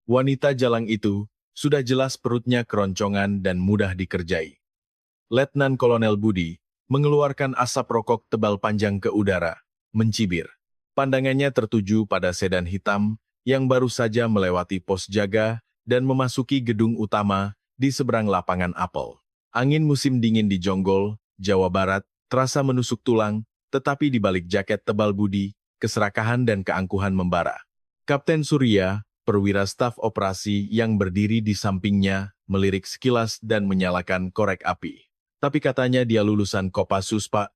Wanita jalang itu sudah jelas perutnya keroncongan dan mudah dikerjai. Letnan Kolonel Budi mengeluarkan asap rokok tebal panjang ke udara, mencibir. Pandangannya tertuju pada sedan hitam yang baru saja melewati pos jaga dan memasuki gedung utama di seberang lapangan apel. Angin musim dingin di Jonggol, Jawa Barat, terasa menusuk tulang, tetapi di balik jaket tebal Budi, keserakahan dan keangkuhan membara. Kapten Surya, perwira staf operasi yang berdiri di sampingnya, melirik sekilas dan menyalakan korek api. Tapi katanya dia lulusan Kopassus, Pak.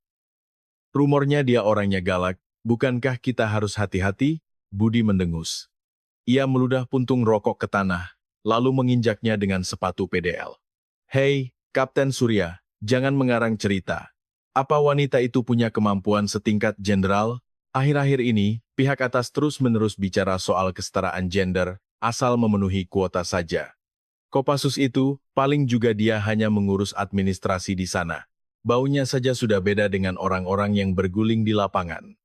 Rumornya dia orangnya galak, bukankah kita harus hati-hati? Budi mendengus. Ia meludah puntung rokok ke tanah, lalu menginjaknya dengan sepatu PDL. Hei, Kapten Surya, jangan mengarang cerita. Apa wanita itu punya kemampuan setingkat jenderal? Akhir-akhir ini, pihak atas terus-menerus bicara soal kesetaraan gender, asal memenuhi kuota saja. Kopassus itu, paling juga dia hanya mengurus administrasi di sana. Baunya saja sudah beda dengan orang-orang yang berguling di lapangan.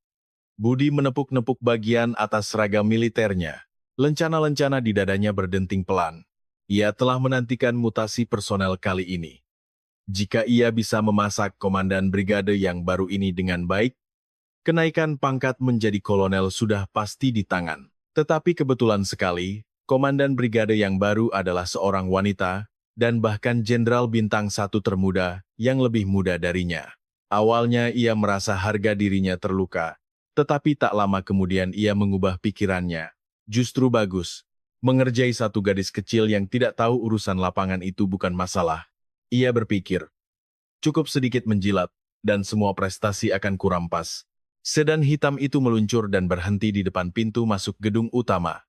Budi menepuk-nepuk bagian atas seragam militernya. Lencana-lencana di dadanya berdenting pelan. Ia telah menantikan mutasi personel kali ini. Jika ia bisa memasak komandan brigade yang baru ini dengan baik, kenaikan pangkat menjadi kolonel sudah pasti di tangan. Tetapi kebetulan sekali, komandan brigade yang baru adalah seorang wanita, dan bahkan jenderal bintang 1 termuda yang lebih muda darinya. Awalnya ia merasa harga dirinya terluka, tetapi tak lama kemudian ia mengubah pikirannya. Justru bagus, mengerjai satu gadis kecil yang tidak tahu urusan lapangan itu bukan masalah. Ia berpikir, cukup sedikit menjilat, dan semua prestasi akan kurampas. Sedan hitam itu meluncur dan berhenti di depan pintu masuk gedung utama.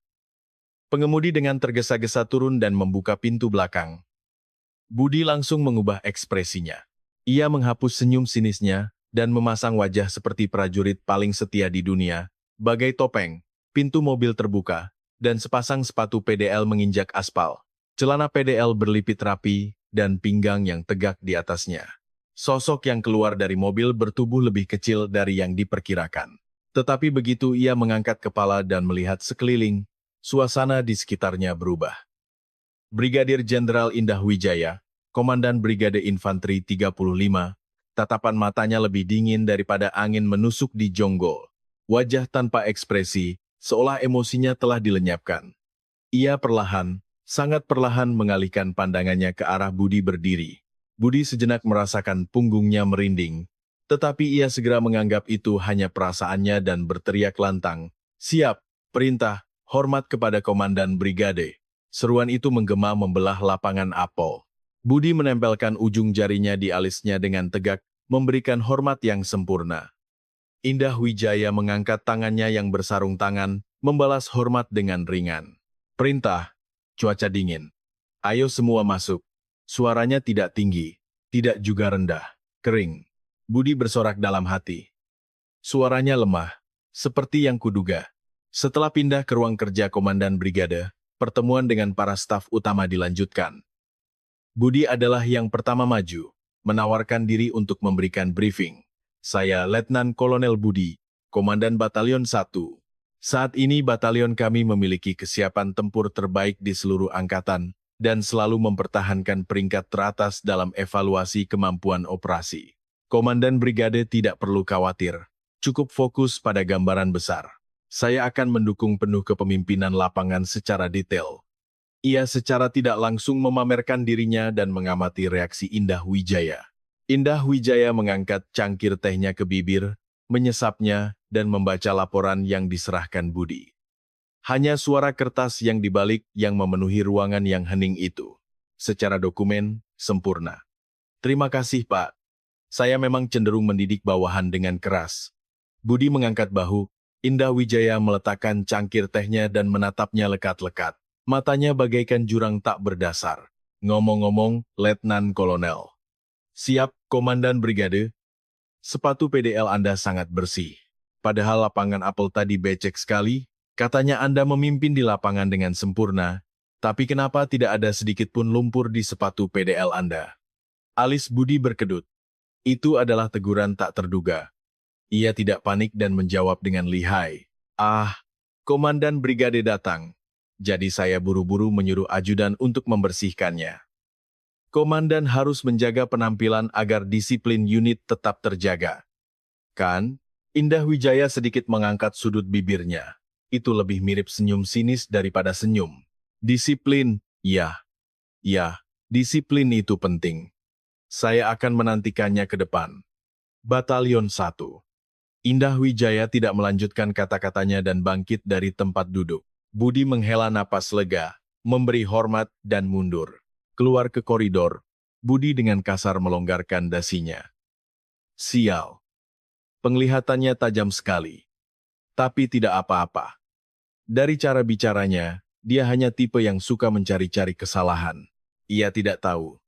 Pengemudi dengan tergesa-gesa turun dan membuka pintu belakang. Budi langsung mengubah ekspresinya. Ia menghapus senyum sinisnya dan memasang wajah seperti prajurit paling setia di dunia. Bagai topeng, pintu mobil terbuka, dan sepasang sepatu PDL menginjak aspal. Celana PDL berlipit rapi, dan pinggang yang tegak di atasnya. Sosok yang keluar dari mobil bertubuh lebih kecil dari yang diperkirakan. Tetapi begitu ia mengangkat kepala dan melihat sekeliling, suasana di sekitarnya berubah. Brigadir Jenderal Indah Wijaya, Komandan Brigade Infanteri 35, tatapan matanya lebih dingin daripada angin menusuk di Jonggol. Wajah tanpa ekspresi, seolah emosinya telah dilenyapkan. Ia perlahan, sangat perlahan mengalihkan pandangannya ke arah Budi berdiri. Budi sejenak merasakan punggungnya merinding, tetapi ia segera menganggap itu hanya perasaannya dan berteriak lantang, "Siap, perintah, hormat kepada komandan brigade." Seruan itu menggema membelah lapangan apel. Budi menempelkan ujung jarinya di alisnya dengan tegak, memberikan hormat yang sempurna. Indah Wijaya mengangkat tangannya yang bersarung tangan, membalas hormat dengan ringan. "Perintah, cuaca dingin. Ayo semua masuk." Suaranya tidak tinggi, tidak juga rendah, kering. Budi bersorak dalam hati. Suaranya lemah, seperti yang kuduga. Setelah pindah ke ruang kerja komandan brigade, pertemuan dengan para staf utama dilanjutkan. Budi adalah yang pertama maju, menawarkan diri untuk memberikan briefing. "Saya Letnan Kolonel Budi, Komandan Batalion 1. Saat ini batalion kami memiliki kesiapan tempur terbaik di seluruh angkatan, dan selalu mempertahankan peringkat teratas dalam evaluasi kemampuan operasi. Komandan brigade tidak perlu khawatir, cukup fokus pada gambaran besar. Saya akan mendukung penuh kepemimpinan lapangan secara detail." Ia secara tidak langsung memamerkan dirinya dan mengamati reaksi Indah Wijaya. Indah Wijaya mengangkat cangkir tehnya ke bibir, menyesapnya, dan membaca laporan yang diserahkan Budi. Hanya suara kertas yang dibalik yang memenuhi ruangan yang hening itu. Secara dokumen, sempurna. "Terima kasih, Pak. Saya memang cenderung mendidik bawahan dengan keras." Budi mengangkat bahu, Indah Wijaya meletakkan cangkir tehnya dan menatapnya lekat-lekat. Matanya bagaikan jurang tak berdasar. "Ngomong-ngomong, Letnan Kolonel." "Siap, Komandan Brigade." "Sepatu PDL Anda sangat bersih. Padahal lapangan apel tadi becek sekali. Katanya Anda memimpin di lapangan dengan sempurna, tapi kenapa tidak ada sedikit pun lumpur di sepatu PDL Anda?" Alis Budi berkedut. Itu adalah teguran tak terduga. Ia tidak panik dan menjawab dengan lihai, "Ah, Komandan Brigade datang. jadi saya buru-buru menyuruh ajudan untuk membersihkannya. Komandan harus menjaga penampilan agar disiplin unit tetap terjaga. Kan? Indah Wijaya sedikit mengangkat sudut bibirnya. Itu lebih mirip senyum sinis daripada senyum. Disiplin, ya. Ya, disiplin itu penting. Saya akan menantikannya ke depan. Batalion 1. Indah Wijaya tidak melanjutkan kata-katanya dan bangkit dari tempat duduk. Budi menghela napas lega, memberi hormat dan mundur. Keluar ke koridor, Budi dengan kasar melonggarkan dasinya. Sial. Penglihatannya tajam sekali. Tapi tidak apa-apa. Dari cara bicaranya, dia hanya tipe yang suka mencari-cari kesalahan. Ia tidak tahu.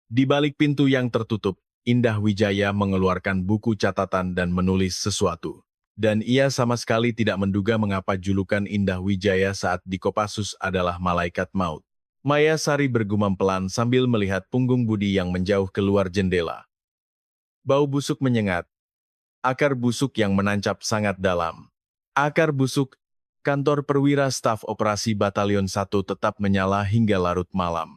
Di balik pintu yang tertutup, Indah Wijaya mengeluarkan buku catatan dan menulis sesuatu. Dan ia sama sekali tidak menduga mengapa julukan Indah Wijaya saat di Kopassus adalah Malaikat Maut. Maya Sari bergumam pelan sambil melihat punggung Budi yang menjauh keluar jendela. Bau busuk menyengat. Akar busuk yang menancap sangat dalam. Akar busuk, kantor perwira staf operasi Batalion 1 tetap menyala hingga larut malam.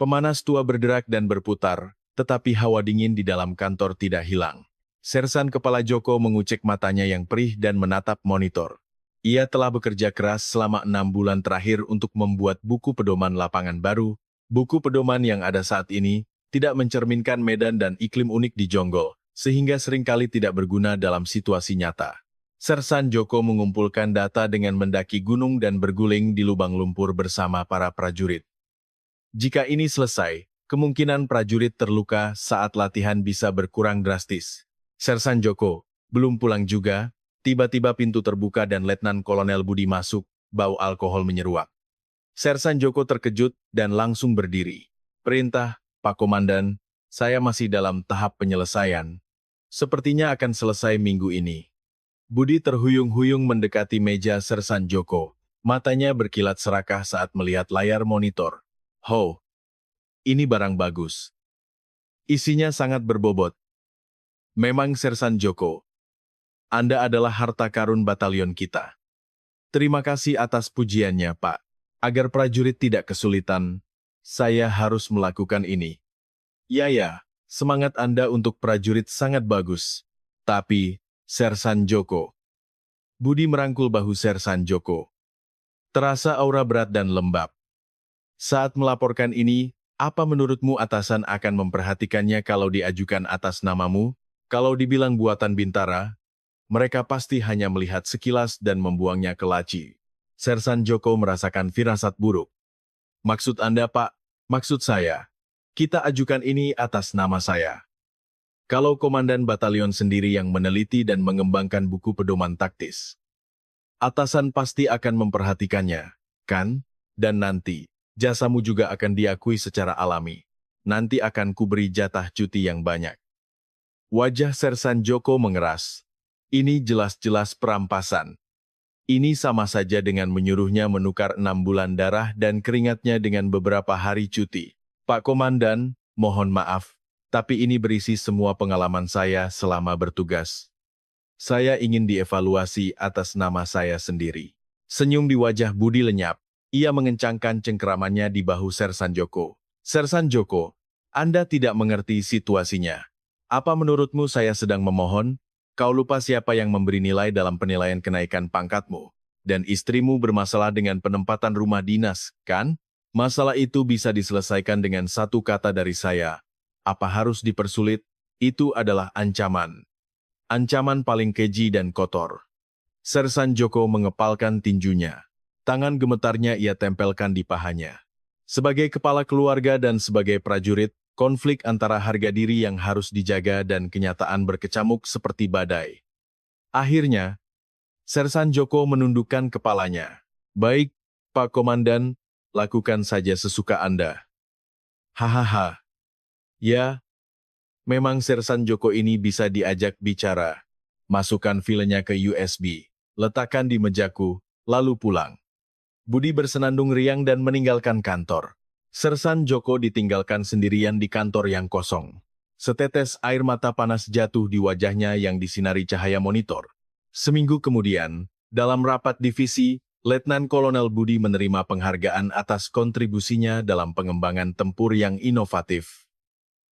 Pemanas tua berderak dan berputar, tetapi hawa dingin di dalam kantor tidak hilang. Sersan Kepala Joko mengucek matanya yang perih dan menatap monitor. Ia telah bekerja keras selama 6 bulan terakhir untuk membuat buku pedoman lapangan baru. Buku pedoman yang ada saat ini tidak mencerminkan medan dan iklim unik di Jonggol, sehingga seringkali tidak berguna dalam situasi nyata. Sersan Joko mengumpulkan data dengan mendaki gunung dan berguling di lubang lumpur bersama para prajurit. Jika ini selesai, kemungkinan prajurit terluka saat latihan bisa berkurang drastis. Sersan Joko belum pulang juga, tiba-tiba pintu terbuka dan Letnan Kolonel Budi masuk, bau alkohol menyeruak. Sersan Joko terkejut dan langsung berdiri. Perintah, Pak Komandan, saya masih dalam tahap penyelesaian. Sepertinya akan selesai minggu ini. Budi terhuyung-huyung mendekati meja Sersan Joko. Matanya berkilat serakah saat melihat layar monitor. Ho, ini barang bagus. Isinya sangat berbobot. Memang Sersan Joko, Anda adalah harta karun batalion kita. Terima kasih atas pujiannya, Pak. Agar prajurit tidak kesulitan, saya harus melakukan ini. Ya, semangat Anda untuk prajurit sangat bagus. Tapi, Sersan Joko. Budi merangkul bahu Sersan Joko. Terasa aura berat dan lembab. Saat melaporkan ini, apa menurutmu atasan akan memperhatikannya kalau diajukan atas namamu? Kalau dibilang buatan Bintara, mereka pasti hanya melihat sekilas dan membuangnya ke laci. Sersan Joko merasakan firasat buruk. Maksud Anda, Pak? Maksud saya, kita ajukan ini atas nama saya. Kalau komandan batalion sendiri yang meneliti dan mengembangkan buku pedoman taktis, atasan pasti akan memperhatikannya, kan? Dan nanti, jasamu juga akan diakui secara alami. Nanti akan kuberi jatah cuti yang banyak. Wajah Sersan Joko mengeras. Ini jelas-jelas perampasan. Ini sama saja dengan menyuruhnya menukar 6 bulan darah dan keringatnya dengan beberapa hari cuti. Pak Komandan, mohon maaf, tapi ini berisi semua pengalaman saya selama bertugas. Saya ingin dievaluasi atas nama saya sendiri. Senyum di wajah Budi lenyap. Ia mengencangkan cengkeramannya di bahu Sersan Joko. Sersan Joko, Anda tidak mengerti situasinya. Apa menurutmu saya sedang memohon? Kau lupa siapa yang memberi nilai dalam penilaian kenaikan pangkatmu? Dan istrimu bermasalah dengan penempatan rumah dinas, kan? Masalah itu bisa diselesaikan dengan satu kata dari saya. Apa harus dipersulit? Itu adalah ancaman. Ancaman paling keji dan kotor. Sersan Joko mengepalkan tinjunya. Tangan gemetarnya ia tempelkan di pahanya. Sebagai kepala keluarga dan sebagai prajurit, konflik antara harga diri yang harus dijaga dan kenyataan berkecamuk seperti badai. Akhirnya, Sersan Joko menundukkan kepalanya. Baik, Pak Komandan, lakukan saja sesuka Anda. Hahaha. Ya, memang Sersan Joko ini bisa diajak bicara. Masukkan filenya ke USB, letakkan di mejaku, lalu pulang. Budi bersenandung riang dan meninggalkan kantor. Sersan Joko ditinggalkan sendirian di kantor yang kosong. Setetes air mata panas jatuh di wajahnya yang disinari cahaya monitor. Seminggu kemudian, dalam rapat divisi, Letnan Kolonel Budi menerima penghargaan atas kontribusinya dalam pengembangan tempur yang inovatif.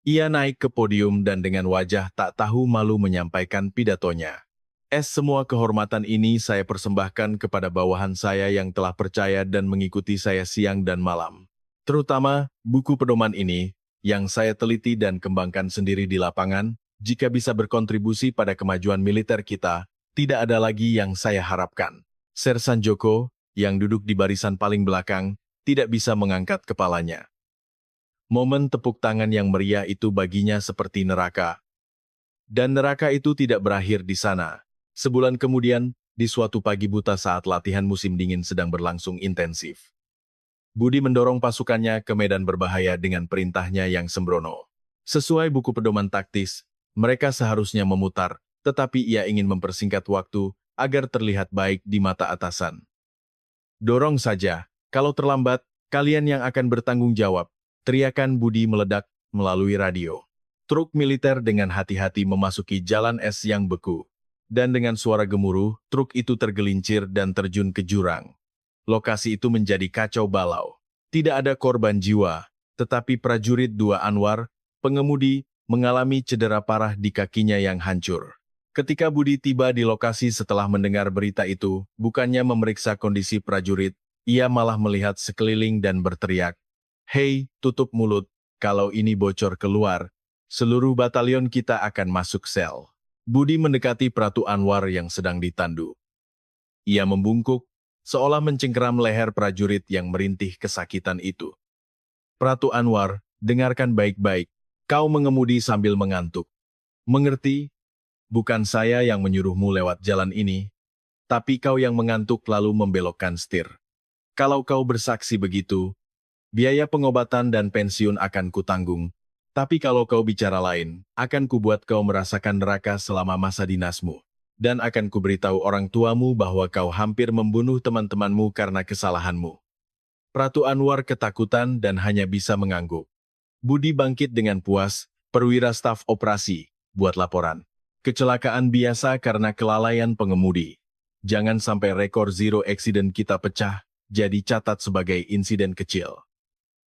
Ia naik ke podium dan dengan wajah tak tahu malu menyampaikan pidatonya. Semua kehormatan ini saya persembahkan kepada bawahan saya yang telah percaya dan mengikuti saya siang dan malam. Terutama, buku pedoman ini, yang saya teliti dan kembangkan sendiri di lapangan, jika bisa berkontribusi pada kemajuan militer kita, tidak ada lagi yang saya harapkan. Sersan Joko, yang duduk di barisan paling belakang, tidak bisa mengangkat kepalanya. Momen tepuk tangan yang meriah itu baginya seperti neraka. Dan neraka itu tidak berakhir di sana. Sebulan kemudian, di suatu pagi buta saat latihan musim dingin sedang berlangsung intensif, Budi mendorong pasukannya ke medan berbahaya dengan perintahnya yang sembrono. Sesuai buku pedoman taktis, mereka seharusnya memutar, tetapi ia ingin mempersingkat waktu agar terlihat baik di mata atasan. Dorong saja, kalau terlambat, kalian yang akan bertanggung jawab, teriakan Budi meledak melalui radio. Truk militer dengan hati-hati memasuki jalan es yang beku. Dan dengan suara gemuruh, truk itu tergelincir dan terjun ke jurang. Lokasi itu menjadi kacau balau. Tidak ada korban jiwa, tetapi prajurit 2 Anwar, pengemudi, mengalami cedera parah di kakinya yang hancur. Ketika Budi tiba di lokasi setelah mendengar berita itu, bukannya memeriksa kondisi prajurit, ia malah melihat sekeliling dan berteriak, "Hei, tutup mulut, kalau ini bocor keluar, seluruh batalion kita akan masuk sel." Budi mendekati Pratu Anwar yang sedang ditandu. Ia membungkuk, seolah mencengkeram leher prajurit yang merintih kesakitan itu. "Pratu Anwar, dengarkan baik-baik, kau mengemudi sambil mengantuk. Mengerti? Bukan saya yang menyuruhmu lewat jalan ini, tapi kau yang mengantuk lalu membelokkan setir. Kalau kau bersaksi begitu, biaya pengobatan dan pensiun akan kutanggung, tapi kalau kau bicara lain, akan kubuat kau merasakan neraka selama masa dinasmu, dan akan kuberitahu orang tuamu bahwa kau hampir membunuh teman-temanmu karena kesalahanmu." Pratu Anwar ketakutan dan hanya bisa mengangguk. Budi bangkit dengan puas, "Perwira staf operasi, buat laporan. Kecelakaan biasa karena kelalaian pengemudi. Jangan sampai rekor zero accident kita pecah, jadi catat sebagai insiden kecil."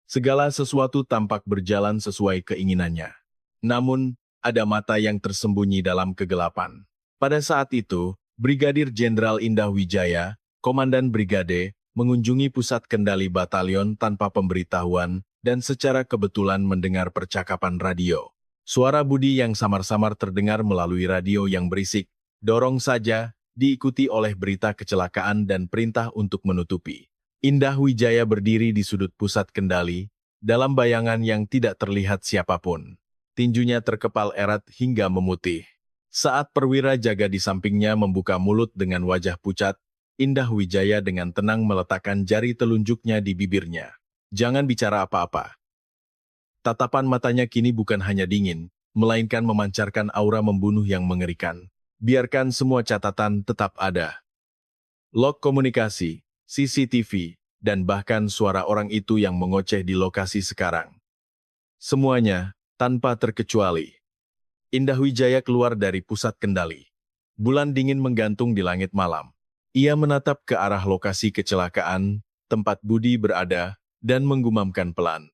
Segala sesuatu tampak berjalan sesuai keinginannya. Namun, ada mata yang tersembunyi dalam kegelapan. Pada saat itu, Brigadir Jenderal Indah Wijaya, Komandan Brigade, mengunjungi pusat kendali batalion tanpa pemberitahuan dan secara kebetulan mendengar percakapan radio. Suara Budi yang samar-samar terdengar melalui radio yang berisik, "Dorong saja," diikuti oleh berita kecelakaan dan perintah untuk menutupi. Indah Wijaya berdiri di sudut pusat kendali, dalam bayangan yang tidak terlihat siapapun. Tinjunya terkepal erat hingga memutih. Saat perwira jaga di sampingnya membuka mulut dengan wajah pucat, Indah Wijaya dengan tenang meletakkan jari telunjuknya di bibirnya. "Jangan bicara apa-apa." Tatapan matanya kini bukan hanya dingin, melainkan memancarkan aura membunuh yang mengerikan. Biarkan semua catatan tetap ada. Log komunikasi, CCTV, dan bahkan suara orang itu yang mengoceh di lokasi sekarang. Semuanya, tanpa terkecuali. Indah Wijaya keluar dari pusat kendali. Bulan dingin menggantung di langit malam. Ia menatap ke arah lokasi kecelakaan, tempat Budi berada, dan menggumamkan pelan.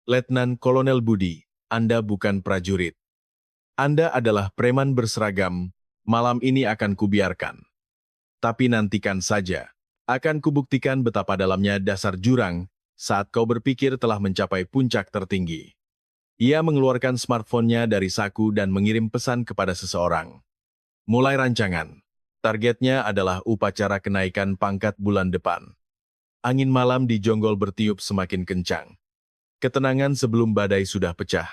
"Letnan Kolonel Budi, Anda bukan prajurit. Anda adalah preman berseragam, malam ini akan kubiarkan. Tapi nantikan saja, akan kubuktikan betapa dalamnya dasar jurang saat kau berpikir telah mencapai puncak tertinggi." Ia mengeluarkan smartphone-nya dari saku dan mengirim pesan kepada seseorang. "Mulai rancangan. Targetnya adalah upacara kenaikan pangkat bulan depan." Angin malam di Jonggol bertiup semakin kencang. Ketenangan sebelum badai sudah pecah.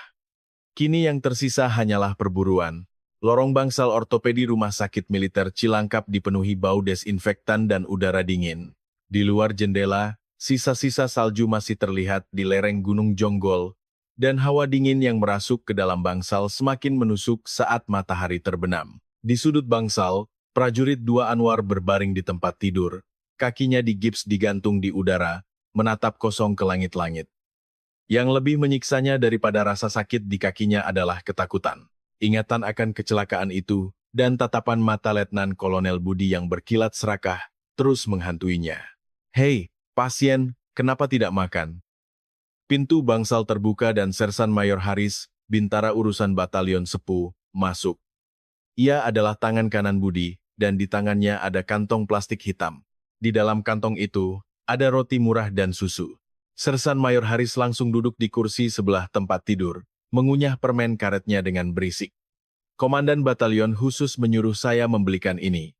Kini yang tersisa hanyalah perburuan. Lorong bangsal ortopedi Rumah Sakit Militer Cilangkap dipenuhi bau desinfektan dan udara dingin. Di luar jendela, sisa-sisa salju masih terlihat di lereng Gunung Jonggol, dan hawa dingin yang merasuk ke dalam bangsal semakin menusuk saat matahari terbenam. Di sudut bangsal, prajurit 2 Anwar berbaring di tempat tidur, kakinya digips digantung di udara, menatap kosong ke langit-langit. Yang lebih menyiksanya daripada rasa sakit di kakinya adalah ketakutan. Ingatan akan kecelakaan itu, dan tatapan mata Letnan Kolonel Budi yang berkilat serakah, terus menghantuinya. "Hei, pasien, kenapa tidak makan?" Pintu bangsal terbuka dan Sersan Mayor Haris, bintara urusan Batalion 10, masuk. Ia adalah tangan kanan Budi, dan di tangannya ada kantong plastik hitam. Di dalam kantong itu, ada roti murah dan susu. Sersan Mayor Haris langsung duduk di kursi sebelah tempat tidur, mengunyah permen karetnya dengan berisik. "Komandan Batalion khusus menyuruh saya membelikan ini."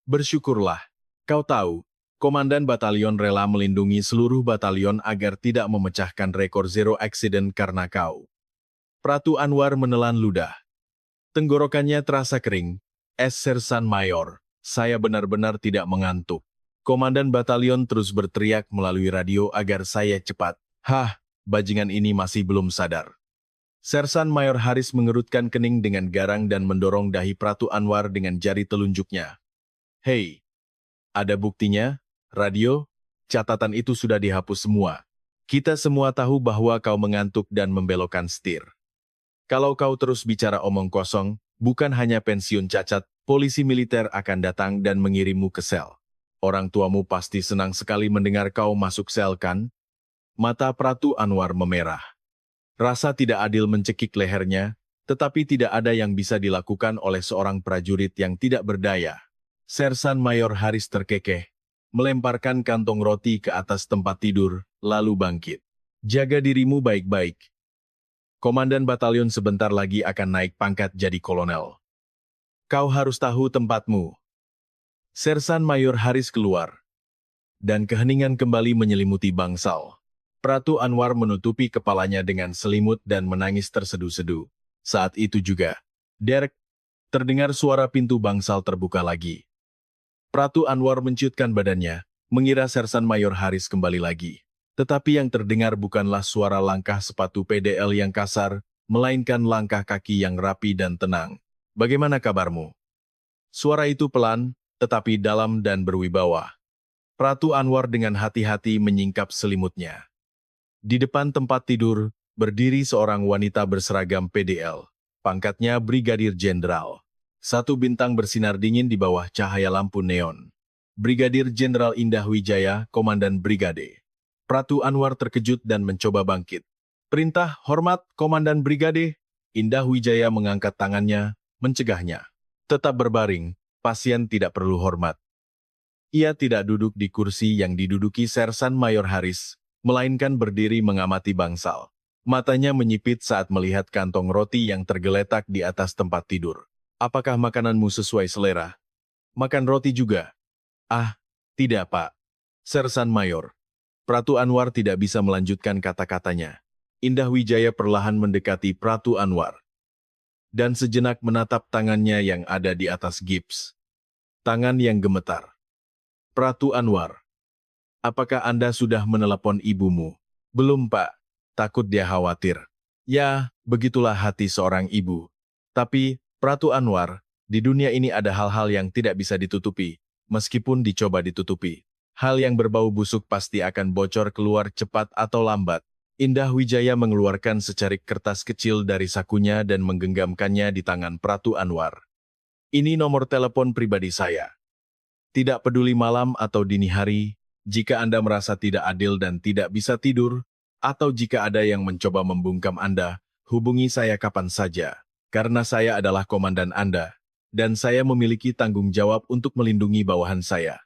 "Bersyukurlah. Kau tahu, Komandan Batalion rela melindungi seluruh batalion agar tidak memecahkan rekor zero accident karena kau." Pratu Anwar menelan ludah. Tenggorokannya terasa kering. Sersan Mayor, saya benar-benar tidak mengantuk." Komandan Batalion terus berteriak melalui radio agar saya cepat. "Hah, bajingan ini masih belum sadar." Sersan Mayor Haris mengerutkan kening dengan garang dan mendorong dahi Pratu Anwar dengan jari telunjuknya. "Hei, ada buktinya? Radio? Catatan itu sudah dihapus semua. Kita semua tahu bahwa kau mengantuk dan membelokkan setir. Kalau kau terus bicara omong kosong, bukan hanya pensiun cacat, polisi militer akan datang dan mengirimmu ke sel. Orang tuamu pasti senang sekali mendengar kau masuk sel, kan?" Mata Pratu Anwar memerah. Rasa tidak adil mencekik lehernya, tetapi tidak ada yang bisa dilakukan oleh seorang prajurit yang tidak berdaya. Sersan Mayor Haris terkekeh, melemparkan kantong roti ke atas tempat tidur, lalu bangkit. "Jaga dirimu baik-baik. Komandan Batalion sebentar lagi akan naik pangkat jadi kolonel. Kau harus tahu tempatmu." Sersan Mayor Haris keluar, dan keheningan kembali menyelimuti bangsal. Pratu Anwar menutupi kepalanya dengan selimut dan menangis terseduh-seduh. Saat itu juga, Derek, terdengar suara pintu bangsal terbuka lagi. Pratu Anwar menciutkan badannya, mengira Sersan Mayor Haris kembali lagi. Tetapi yang terdengar bukanlah suara langkah sepatu PDL yang kasar, melainkan langkah kaki yang rapi dan tenang. "Bagaimana kabarmu?" Suara itu pelan, tetapi dalam dan berwibawa. Pratu Anwar dengan hati-hati menyingkap selimutnya. Di depan tempat tidur, berdiri seorang wanita berseragam PDL. Pangkatnya Brigadir Jenderal. Satu bintang bersinar dingin di bawah cahaya lampu neon. Brigadir Jenderal Indah Wijaya, Komandan Brigade. Pratu Anwar terkejut dan mencoba bangkit. "Perintah, hormat, Komandan Brigade." Indah Wijaya mengangkat tangannya, mencegahnya. "Tetap berbaring, pasien tidak perlu hormat." Ia tidak duduk di kursi yang diduduki Sersan Mayor Haris, melainkan berdiri mengamati bangsal. Matanya menyipit saat melihat kantong roti yang tergeletak di atas tempat tidur. "Apakah makananmu sesuai selera? Makan roti juga?" "Ah, tidak, Pak." Sersan Mayor. Pratu Anwar tidak bisa melanjutkan kata-katanya. Indah Wijaya perlahan mendekati Pratu Anwar, dan sejenak menatap tangannya yang ada di atas gips. Tangan yang gemetar. "Pratu Anwar, apakah Anda sudah menelepon ibumu?" "Belum, Pak. Takut dia khawatir." "Ya, begitulah hati seorang ibu. Tapi, Pratu Anwar, di dunia ini ada hal-hal yang tidak bisa ditutupi, meskipun dicoba ditutupi. Hal yang berbau busuk pasti akan bocor keluar cepat atau lambat." Indah Wijaya mengeluarkan secarik kertas kecil dari sakunya dan menggenggamkannya di tangan Pratu Anwar. "Ini nomor telepon pribadi saya. Tidak peduli malam atau dini hari, jika Anda merasa tidak adil dan tidak bisa tidur, atau jika ada yang mencoba membungkam Anda, hubungi saya kapan saja, karena saya adalah komandan Anda, dan saya memiliki tanggung jawab untuk melindungi bawahan saya."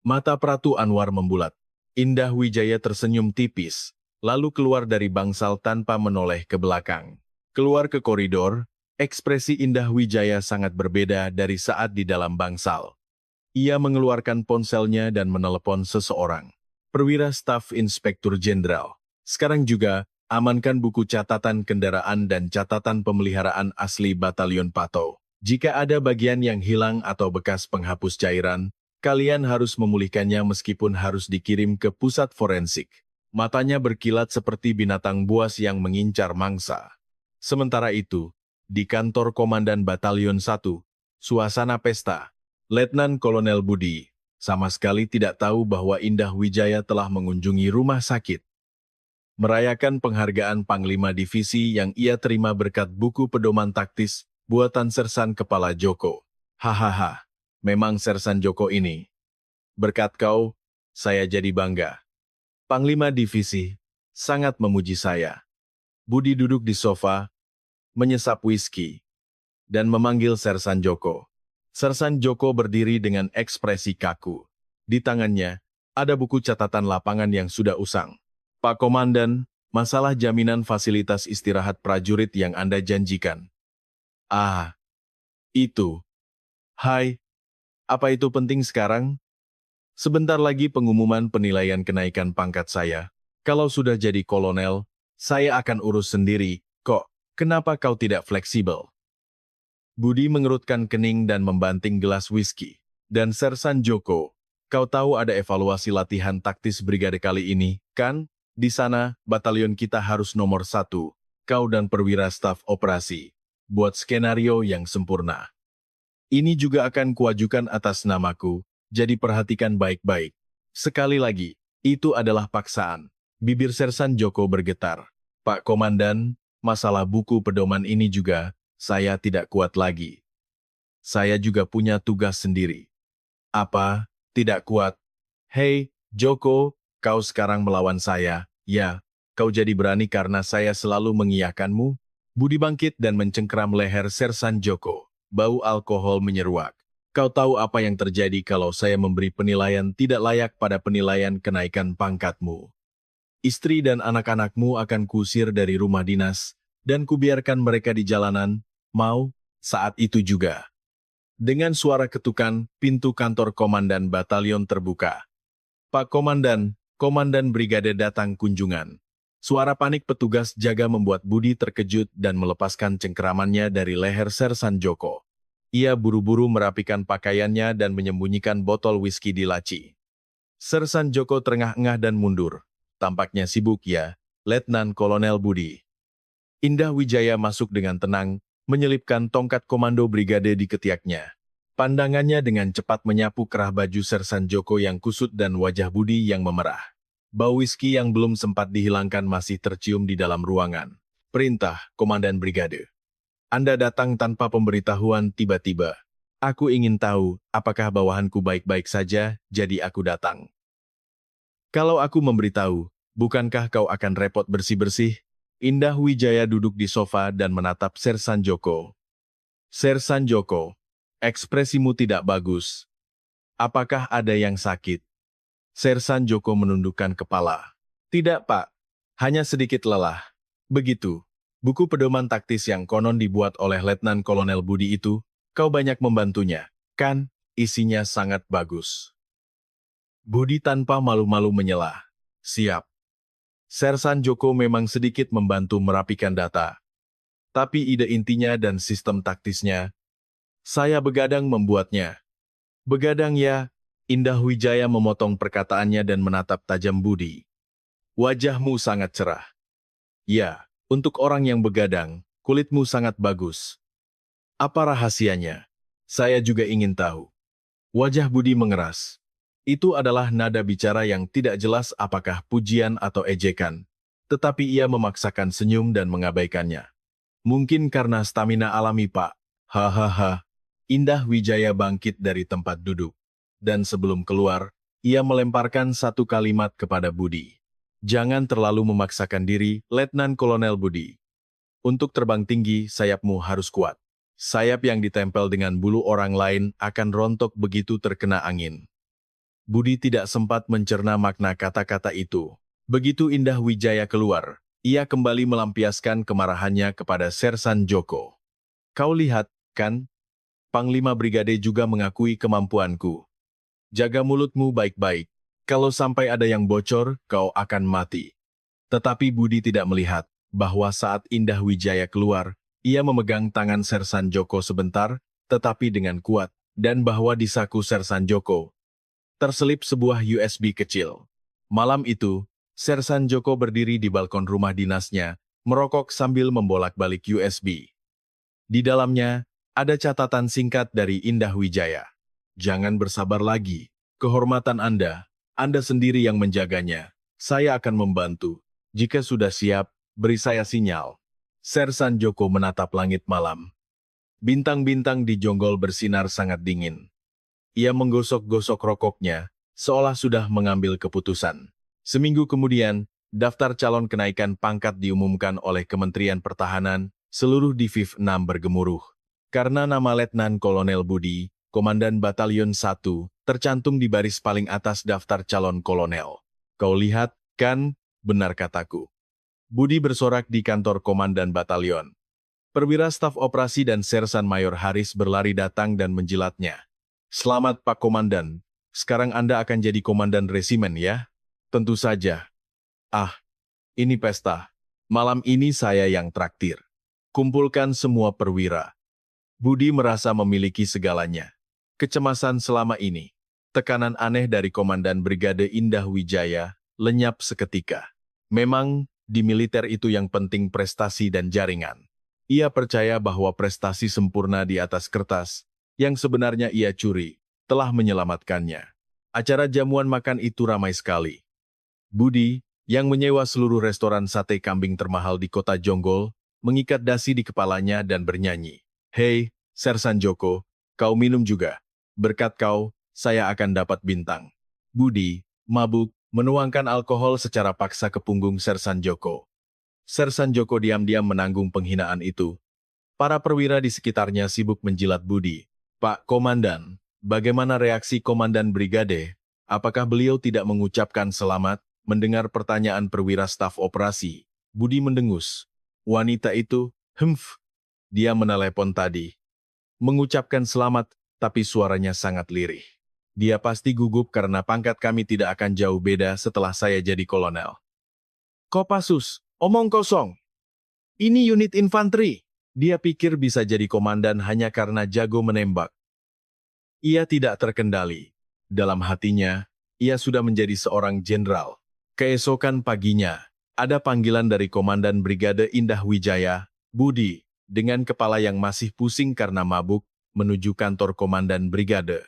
Mata Pratu Anwar membulat. Indah Wijaya tersenyum tipis, lalu keluar dari bangsal tanpa menoleh ke belakang. Keluar ke koridor, ekspresi Indah Wijaya sangat berbeda dari saat di dalam bangsal. Ia mengeluarkan ponselnya dan menelepon seseorang. "Perwira Staf Inspektur Jenderal, sekarang juga amankan buku catatan kendaraan dan catatan pemeliharaan asli Batalion Pato. Jika ada bagian yang hilang atau bekas penghapus cairan, kalian harus memulihkannya meskipun harus dikirim ke pusat forensik." Matanya berkilat seperti binatang buas yang mengincar mangsa. Sementara itu, di kantor Komandan Batalion 1, suasana pesta. Letnan Kolonel Budi sama sekali tidak tahu bahwa Indah Wijaya telah mengunjungi rumah sakit. Merayakan penghargaan Panglima Divisi yang ia terima berkat buku pedoman taktis buatan Sersan Kepala Joko. "Hahaha, memang Sersan Joko ini Berkat kau, saya jadi bangga. Panglima Divisi sangat memuji saya. Budi duduk di sofa, menyesap whisky, dan memanggil Sersan Joko. Sersan Joko berdiri dengan ekspresi kaku. Di tangannya, ada buku catatan lapangan yang sudah usang. Pak Komandan, masalah jaminan fasilitas istirahat prajurit yang Anda janjikan. Ah, itu. Hai, apa itu penting sekarang? Sebentar lagi pengumuman penilaian kenaikan pangkat saya. Kalau sudah jadi kolonel, saya akan urus sendiri, kok. Kenapa kau tidak fleksibel? Budi mengerutkan kening dan membanting gelas whisky. Dan Sersan Joko, kau tahu ada evaluasi latihan taktis brigade kali ini, kan? Di sana, batalion kita harus nomor 1. Kau dan perwira staf operasi. Buat skenario yang sempurna. Ini juga akan kuajukan atas namaku, jadi perhatikan baik-baik. Sekali lagi, itu adalah paksaan. Bibir Sersan Joko bergetar. Pak Komandan, masalah buku pedoman ini juga, saya tidak kuat lagi. Saya juga punya tugas sendiri. Apa? Tidak kuat? Hei, Joko, kau sekarang melawan saya. Ya, kau jadi berani karena saya selalu mengiyakanmu? Budi bangkit dan mencengkeram leher Sersan Joko. Bau alkohol menyeruak. Kau tahu apa yang terjadi kalau saya memberi penilaian tidak layak pada penilaian kenaikan pangkatmu. Istri dan anak-anakmu akan kusir dari rumah dinas, dan kubiarkan mereka di jalanan, mau, saat itu juga. Dengan suara ketukan, pintu kantor komandan batalion terbuka. Pak Komandan, Komandan Brigade datang kunjungan. Suara panik petugas jaga membuat Budi terkejut dan melepaskan cengkeramannya dari leher Sersan Joko. Ia buru-buru merapikan pakaiannya dan menyembunyikan botol whisky di laci. Sersan Joko terengah-engah dan mundur. Tampaknya sibuk ya, Letnan Kolonel Budi. Indah Wijaya masuk dengan tenang, menyelipkan tongkat komando brigade di ketiaknya. Pandangannya dengan cepat menyapu kerah baju Sersan Joko yang kusut dan wajah Budi yang memerah. Bau whisky yang belum sempat dihilangkan masih tercium di dalam ruangan. Perintah, Komandan Brigade. Anda datang tanpa pemberitahuan tiba-tiba. Aku ingin tahu, apakah bawahanku baik-baik saja, jadi aku datang. Kalau aku memberitahu, bukankah kau akan repot bersih-bersih? Indah Wijaya duduk di sofa dan menatap Sersan Joko. Sersan Joko, ekspresimu tidak bagus. Apakah ada yang sakit? Sersan Joko menundukkan kepala. Tidak, Pak. Hanya sedikit lelah. Begitu. Buku pedoman taktis yang konon dibuat oleh Letnan Kolonel Budi itu, kau banyak membantunya, kan? Isinya sangat bagus. Budi tanpa malu-malu menyela. Siap. Sersan Joko memang sedikit membantu merapikan data. Tapi ide intinya dan sistem taktisnya, saya begadang membuatnya. Begadang ya, Indah Wijaya memotong perkataannya dan menatap tajam Budi. Wajahmu sangat cerah. Ya, untuk orang yang begadang, kulitmu sangat bagus. Apa rahasianya? Saya juga ingin tahu. Wajah Budi mengeras. Itu adalah nada bicara yang tidak jelas apakah pujian atau ejekan, tetapi ia memaksakan senyum dan mengabaikannya. Mungkin karena stamina alami, Pak. Hahaha. Indah Wijaya bangkit dari tempat duduk. Dan sebelum keluar, ia melemparkan satu kalimat kepada Budi. Jangan terlalu memaksakan diri, Letnan Kolonel Budi. Untuk terbang tinggi, sayapmu harus kuat. Sayap yang ditempel dengan bulu orang lain akan rontok begitu terkena angin. Budi tidak sempat mencerna makna kata-kata itu. Begitu Indah Wijaya keluar, ia kembali melampiaskan kemarahannya kepada Sersan Joko. Kau lihat, kan? Panglima Brigade juga mengakui kemampuanku. Jaga mulutmu baik-baik. Kalau sampai ada yang bocor, kau akan mati. Tetapi Budi tidak melihat bahwa saat Indah Wijaya keluar, ia memegang tangan Sersan Joko sebentar, tetapi dengan kuat, dan bahwa di saku Sersan Joko terselip sebuah USB kecil. Malam itu, Sersan Joko berdiri di balkon rumah dinasnya, merokok sambil membolak-balik USB. Di dalamnya, ada catatan singkat dari Indah Wijaya. Jangan bersabar lagi. Kehormatan Anda sendiri yang menjaganya. Saya akan membantu. Jika sudah siap, beri saya sinyal. Sersan Joko menatap langit malam. Bintang-bintang di jonggol bersinar sangat dingin. Ia menggosok-gosok rokoknya, seolah sudah mengambil keputusan. Seminggu kemudian, daftar calon kenaikan pangkat diumumkan oleh Kementerian Pertahanan, seluruh Diviv 6 bergemuruh. Karena nama Letnan Kolonel Budi, Komandan Batalion 1, tercantum di baris paling atas daftar calon kolonel. Kau lihat, kan? Benar kataku. Budi bersorak di kantor Komandan Batalion. Perwira Staf Operasi dan Sersan Mayor Haris berlari datang dan menjilatnya. Selamat Pak Komandan, sekarang Anda akan jadi komandan resimen ya? Tentu saja. Ah, ini pesta. Malam ini saya yang traktir. Kumpulkan semua perwira. Budi merasa memiliki segalanya. Kecemasan selama ini, tekanan aneh dari Komandan Brigade Indah Wijaya, lenyap seketika. Memang, di militer itu yang penting prestasi dan jaringan. Ia percaya bahwa prestasi sempurna di atas kertas, yang sebenarnya ia curi, telah menyelamatkannya. Acara jamuan makan itu ramai sekali. Budi, yang menyewa seluruh restoran sate kambing termahal di kota Jonggol, mengikat dasi di kepalanya dan bernyanyi. Hei, Sersan Joko, kau minum juga. Berkat kau, saya akan dapat bintang. Budi, mabuk, menuangkan alkohol secara paksa ke punggung Sersan Joko. Sersan Joko diam-diam menanggung penghinaan itu. Para perwira di sekitarnya sibuk menjilat Budi. Pak Komandan, bagaimana reaksi Komandan Brigade? Apakah beliau tidak mengucapkan selamat? Mendengar pertanyaan perwira staf operasi, Budi mendengus. Wanita itu, dia menelepon tadi. Mengucapkan selamat, tapi suaranya sangat lirih. Dia pasti gugup karena pangkat kami tidak akan jauh beda setelah saya jadi kolonel. Kopassus, omong kosong. Ini unit infanteri. Dia pikir bisa jadi komandan hanya karena jago menembak. Ia tidak terkendali. Dalam hatinya, ia sudah menjadi seorang jenderal. Keesokan paginya, ada panggilan dari Komandan Brigade Indah Wijaya, Budi, dengan kepala yang masih pusing karena mabuk, menuju kantor Komandan Brigade.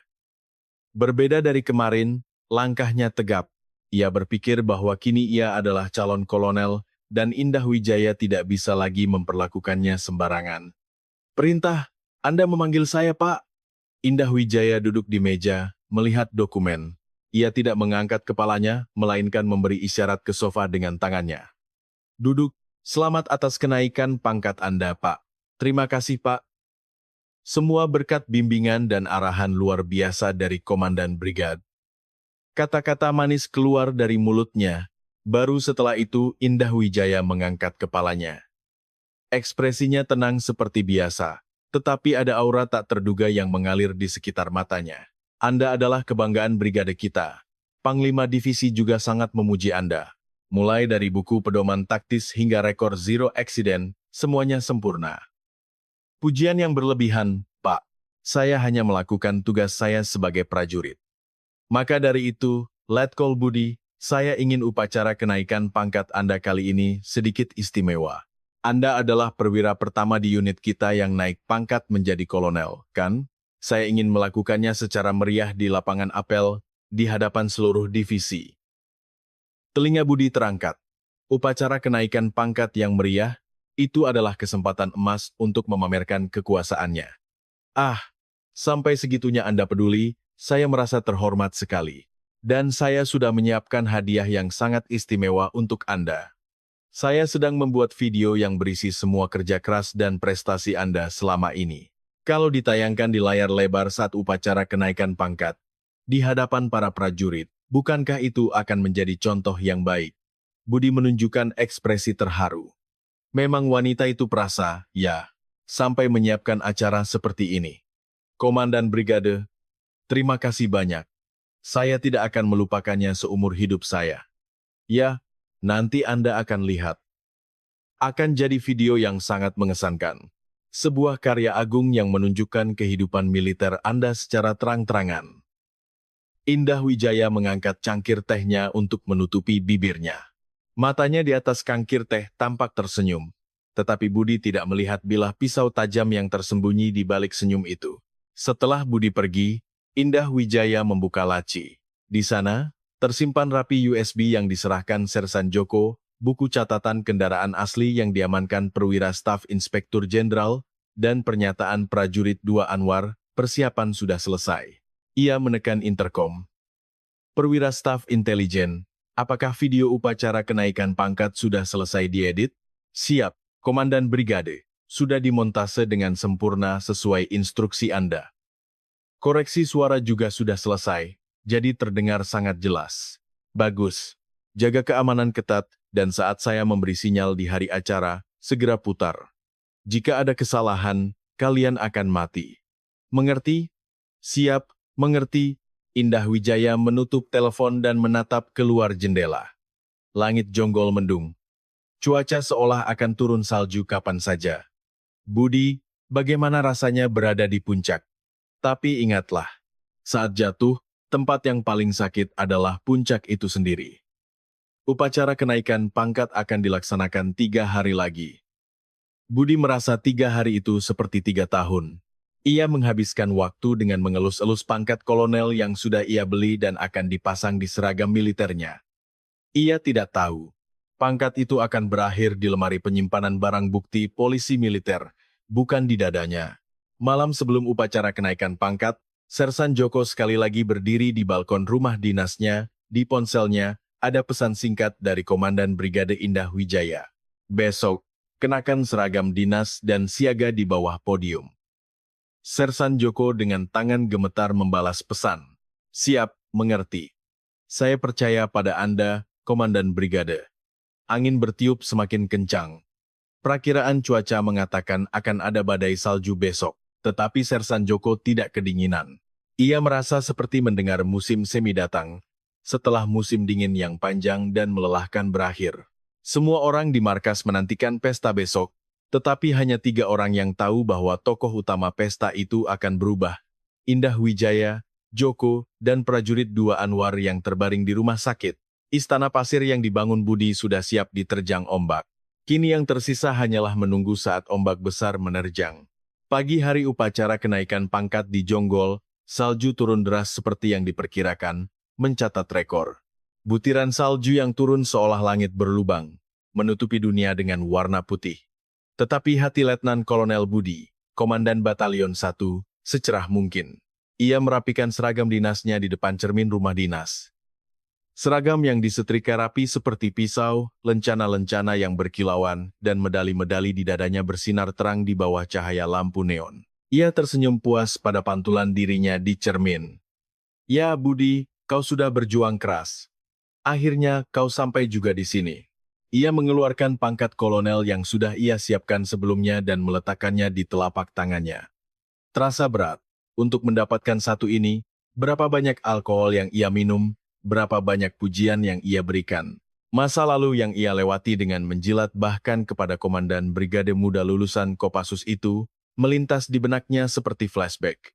Berbeda dari kemarin, langkahnya tegap. Ia berpikir bahwa kini ia adalah calon kolonel, dan Indah Wijaya tidak bisa lagi memperlakukannya sembarangan. Perintah, Anda memanggil saya, Pak. Indah Wijaya duduk di meja, melihat dokumen. Ia tidak mengangkat kepalanya, melainkan memberi isyarat ke sofa dengan tangannya. Duduk, selamat atas kenaikan pangkat Anda, Pak. Terima kasih, Pak. Semua berkat bimbingan dan arahan luar biasa dari Komandan Brigade. Kata-kata manis keluar dari mulutnya. Baru setelah itu Indah Wijaya mengangkat kepalanya. Ekspresinya tenang seperti biasa, tetapi ada aura tak terduga yang mengalir di sekitar matanya. Anda adalah kebanggaan brigade kita. Panglima divisi juga sangat memuji Anda. Mulai dari buku pedoman taktis hingga rekor zero accident, semuanya sempurna. Pujian yang berlebihan, Pak. Saya hanya melakukan tugas saya sebagai prajurit. Maka dari itu, Letkol Budi, saya ingin upacara kenaikan pangkat Anda kali ini sedikit istimewa. Anda adalah perwira pertama di unit kita yang naik pangkat menjadi kolonel, kan? Saya ingin melakukannya secara meriah di lapangan apel, di hadapan seluruh divisi. Telinga Budi terangkat. Upacara kenaikan pangkat yang meriah, itu adalah kesempatan emas untuk memamerkan kekuasaannya. Ah, sampai segitunya Anda peduli, saya merasa terhormat sekali. Dan saya sudah menyiapkan hadiah yang sangat istimewa untuk Anda. Saya sedang membuat video yang berisi semua kerja keras dan prestasi Anda selama ini. Kalau ditayangkan di layar lebar saat upacara kenaikan pangkat, di hadapan para prajurit, bukankah itu akan menjadi contoh yang baik? Budi menunjukkan ekspresi terharu. Memang wanita itu perasa, ya, sampai menyiapkan acara seperti ini. Komandan Brigade, terima kasih banyak. Saya tidak akan melupakannya seumur hidup saya. Ya, nanti Anda akan lihat. Akan jadi video yang sangat mengesankan. Sebuah karya agung yang menunjukkan kehidupan militer Anda secara terang-terangan. Indah Wijaya mengangkat cangkir tehnya untuk menutupi bibirnya. Matanya di atas cangkir teh tampak tersenyum. Tetapi Budi tidak melihat bilah pisau tajam yang tersembunyi di balik senyum itu. Setelah Budi pergi, Indah Wijaya membuka laci. Di sana, tersimpan rapi USB yang diserahkan Sersan Joko, buku catatan kendaraan asli yang diamankan perwira staf Inspektur Jenderal, dan pernyataan prajurit 2 Anwar, persiapan sudah selesai. Ia menekan interkom. Perwira staf intelijen, apakah video upacara kenaikan pangkat sudah selesai diedit? Siap, Komandan Brigade. Sudah dimontase dengan sempurna sesuai instruksi Anda. Koreksi suara juga sudah selesai, jadi terdengar sangat jelas. Bagus. Jaga keamanan ketat, dan saat saya memberi sinyal di hari acara, segera putar. Jika ada kesalahan, kalian akan mati. Mengerti? Siap, mengerti. Indah Wijaya menutup telepon dan menatap keluar jendela. Langit jonggol mendung. Cuaca seolah akan turun salju kapan saja. Budi, bagaimana rasanya berada di puncak? Tapi ingatlah, saat jatuh, tempat yang paling sakit adalah puncak itu sendiri. Upacara kenaikan pangkat akan dilaksanakan 3 hari lagi. Budi merasa 3 hari itu seperti 3 tahun. Ia menghabiskan waktu dengan mengelus-elus pangkat kolonel yang sudah ia beli dan akan dipasang di seragam militernya. Ia tidak tahu, pangkat itu akan berakhir di lemari penyimpanan barang bukti polisi militer, bukan di dadanya. Malam sebelum upacara kenaikan pangkat, Sersan Joko sekali lagi berdiri di balkon rumah dinasnya. Di ponselnya, ada pesan singkat dari Komandan Brigade Indah Wijaya. Besok, kenakan seragam dinas dan siaga di bawah podium. Sersan Joko dengan tangan gemetar membalas pesan. Siap, mengerti. Saya percaya pada Anda, Komandan Brigade. Angin bertiup semakin kencang. Perakiraan cuaca mengatakan akan ada badai salju besok. Tetapi Sersan Joko tidak kedinginan. Ia merasa seperti mendengar musim semi datang, setelah musim dingin yang panjang dan melelahkan berakhir. Semua orang di markas menantikan pesta besok, tetapi hanya 3 orang yang tahu bahwa tokoh utama pesta itu akan berubah. Indah Wijaya, Joko, dan prajurit 2 Anwar yang terbaring di rumah sakit. Istana pasir yang dibangun Budi sudah siap diterjang ombak. Kini yang tersisa hanyalah menunggu saat ombak besar menerjang. Pagi hari upacara kenaikan pangkat di Jonggol, salju turun deras seperti yang diperkirakan, mencatat rekor. Butiran salju yang turun seolah langit berlubang, menutupi dunia dengan warna putih. Tetapi hati Letnan Kolonel Budi, Komandan Batalion 1, secerah mungkin. Ia merapikan seragam dinasnya di depan cermin rumah dinas. Seragam yang disetrika rapi seperti pisau, lencana-lencana yang berkilauan, dan medali-medali di dadanya bersinar terang di bawah cahaya lampu neon. Ia tersenyum puas pada pantulan dirinya di cermin. Ya Budi, kau sudah berjuang keras. Akhirnya kau sampai juga di sini. Ia mengeluarkan pangkat kolonel yang sudah ia siapkan sebelumnya dan meletakkannya di telapak tangannya. Terasa berat. Untuk mendapatkan satu ini, berapa banyak alkohol yang ia minum, berapa banyak pujian yang ia berikan. Masa lalu yang ia lewati dengan menjilat bahkan kepada komandan brigade muda lulusan Kopassus itu, melintas di benaknya seperti flashback.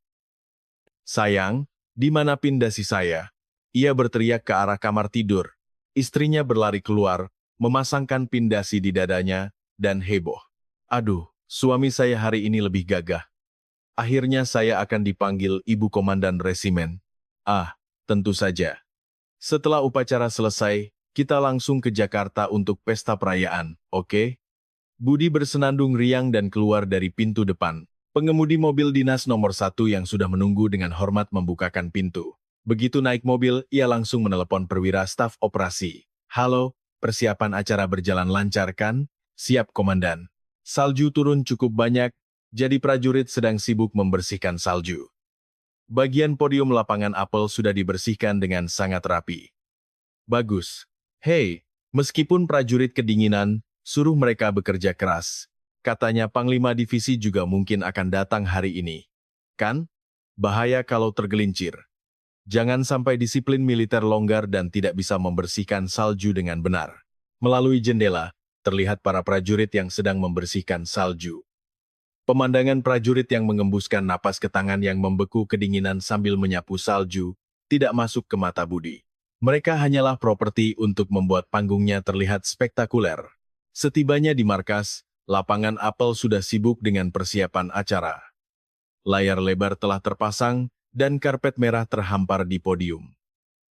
Sayang, di mana pindasi saya? Ia berteriak ke arah kamar tidur. Istrinya berlari keluar, memasangkan pindasi di dadanya, dan heboh. Aduh, suami saya hari ini lebih gagah. Akhirnya saya akan dipanggil Ibu Komandan Resimen. Ah, tentu saja. Setelah upacara selesai, kita langsung ke Jakarta untuk pesta perayaan, oke? Budi bersenandung riang dan keluar dari pintu depan. Pengemudi mobil dinas nomor 1 yang sudah menunggu dengan hormat membukakan pintu. Begitu naik mobil, ia langsung menelepon perwira staf operasi. Halo, persiapan acara berjalan lancar kan? Siap, Komandan. Salju turun cukup banyak, jadi prajurit sedang sibuk membersihkan salju. Bagian podium lapangan apel sudah dibersihkan dengan sangat rapi. Bagus. Hei, meskipun prajurit kedinginan, suruh mereka bekerja keras. Katanya Panglima Divisi juga mungkin akan datang hari ini. Kan? Bahaya kalau tergelincir. Jangan sampai disiplin militer longgar dan tidak bisa membersihkan salju dengan benar. Melalui jendela, terlihat para prajurit yang sedang membersihkan salju. Pemandangan prajurit yang mengembuskan napas ke tangan yang membeku kedinginan sambil menyapu salju, tidak masuk ke mata Budi. Mereka hanyalah properti untuk membuat panggungnya terlihat spektakuler. Setibanya di markas, lapangan apel sudah sibuk dengan persiapan acara. Layar lebar telah terpasang, dan karpet merah terhampar di podium.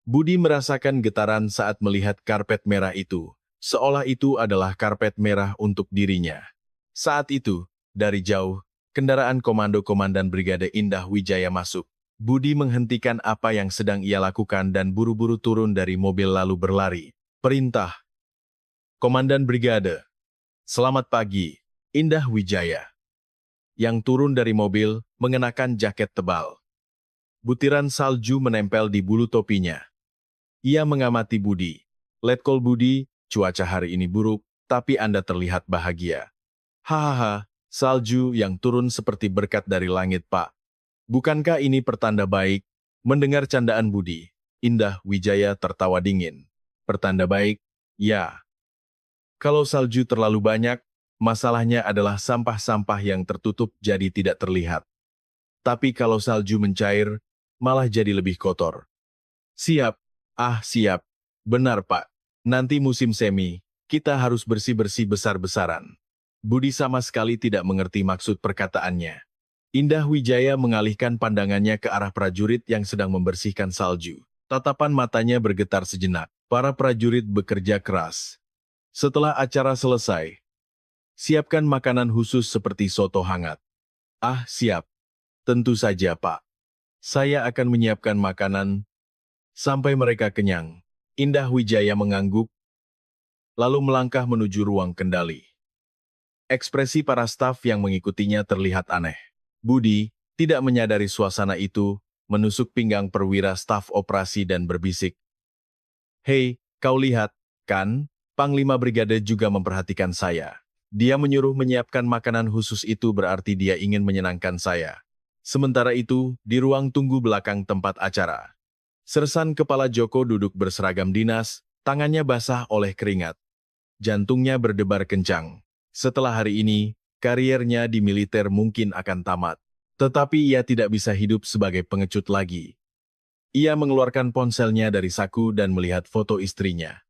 Budi merasakan getaran saat melihat karpet merah itu, seolah itu adalah karpet merah untuk dirinya. Saat itu, dari jauh, kendaraan komando Komandan Brigade Indah Wijaya masuk. Budi menghentikan apa yang sedang ia lakukan dan buru-buru turun dari mobil lalu berlari. Perintah. Komandan Brigade. Selamat pagi, Indah Wijaya. Yang turun dari mobil mengenakan jaket tebal. Butiran salju menempel di bulu topinya. Ia mengamati Budi. Letkol Budi, cuaca hari ini buruk, tapi Anda terlihat bahagia. Hahaha, salju yang turun seperti berkat dari langit, Pak. Bukankah ini pertanda baik? Mendengar candaan Budi, Indah Wijaya tertawa dingin. Pertanda baik? Ya. Kalau salju terlalu banyak, masalahnya adalah sampah-sampah yang tertutup jadi tidak terlihat. Tapi kalau salju mencair, malah jadi lebih kotor. Siap. Siap. Benar, Pak. Nanti musim semi, kita harus bersih-bersih besar-besaran. Budi sama sekali tidak mengerti maksud perkataannya. Indah Wijaya mengalihkan pandangannya ke arah prajurit yang sedang membersihkan salju. Tatapan matanya bergetar sejenak. Para prajurit bekerja keras. Setelah acara selesai, siapkan makanan khusus seperti soto hangat. Siap. Tentu saja, Pak. Saya akan menyiapkan makanan sampai mereka kenyang. Indah Wijaya mengangguk, lalu melangkah menuju ruang kendali. Ekspresi para staf yang mengikutinya terlihat aneh. Budi, tidak menyadari suasana itu, menusuk pinggang perwira staf operasi dan berbisik. Hei, kau lihat, kan? Panglima Brigade juga memperhatikan saya. Dia menyuruh menyiapkan makanan khusus itu berarti dia ingin menyenangkan saya. Sementara itu, di ruang tunggu belakang tempat acara. Sersan Kepala Joko duduk berseragam dinas, tangannya basah oleh keringat. Jantungnya berdebar kencang. Setelah hari ini, kariernya di militer mungkin akan tamat. Tetapi ia tidak bisa hidup sebagai pengecut lagi. Ia mengeluarkan ponselnya dari saku dan melihat foto istrinya.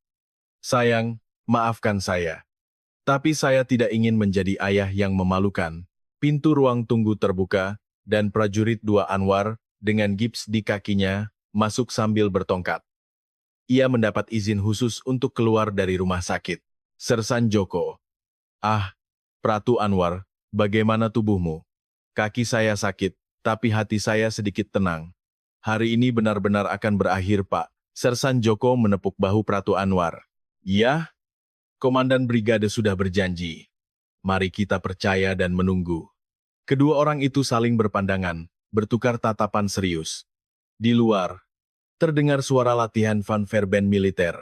Sayang, maafkan saya. Tapi saya tidak ingin menjadi ayah yang memalukan. Pintu ruang tunggu terbuka, dan prajurit 2 Anwar, dengan gips di kakinya, masuk sambil bertongkat. Ia mendapat izin khusus untuk keluar dari rumah sakit. Sersan Joko. Pratu Anwar, bagaimana tubuhmu? Kaki saya sakit, tapi hati saya sedikit tenang. Hari ini benar-benar akan berakhir, Pak. Sersan Joko menepuk bahu Pratu Anwar. Ya, Komandan Brigade sudah berjanji. Mari kita percaya dan menunggu. Kedua orang itu saling berpandangan, bertukar tatapan serius. Di luar, terdengar suara latihan fanfare band militer.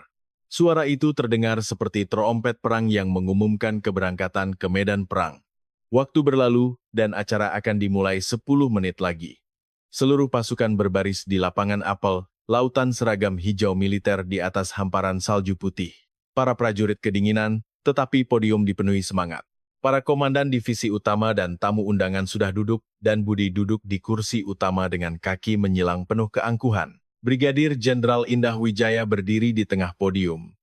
Suara itu terdengar seperti trompet perang yang mengumumkan keberangkatan ke medan perang. Waktu berlalu, dan acara akan dimulai 10 menit lagi. Seluruh pasukan berbaris di lapangan apel, lautan seragam hijau militer di atas hamparan salju putih. Para prajurit kedinginan, tetapi podium dipenuhi semangat. Para komandan divisi utama dan tamu undangan sudah duduk, dan Budi duduk di kursi utama dengan kaki menyilang penuh keangkuhan. Brigadir Jenderal Indah Wijaya berdiri di tengah podium.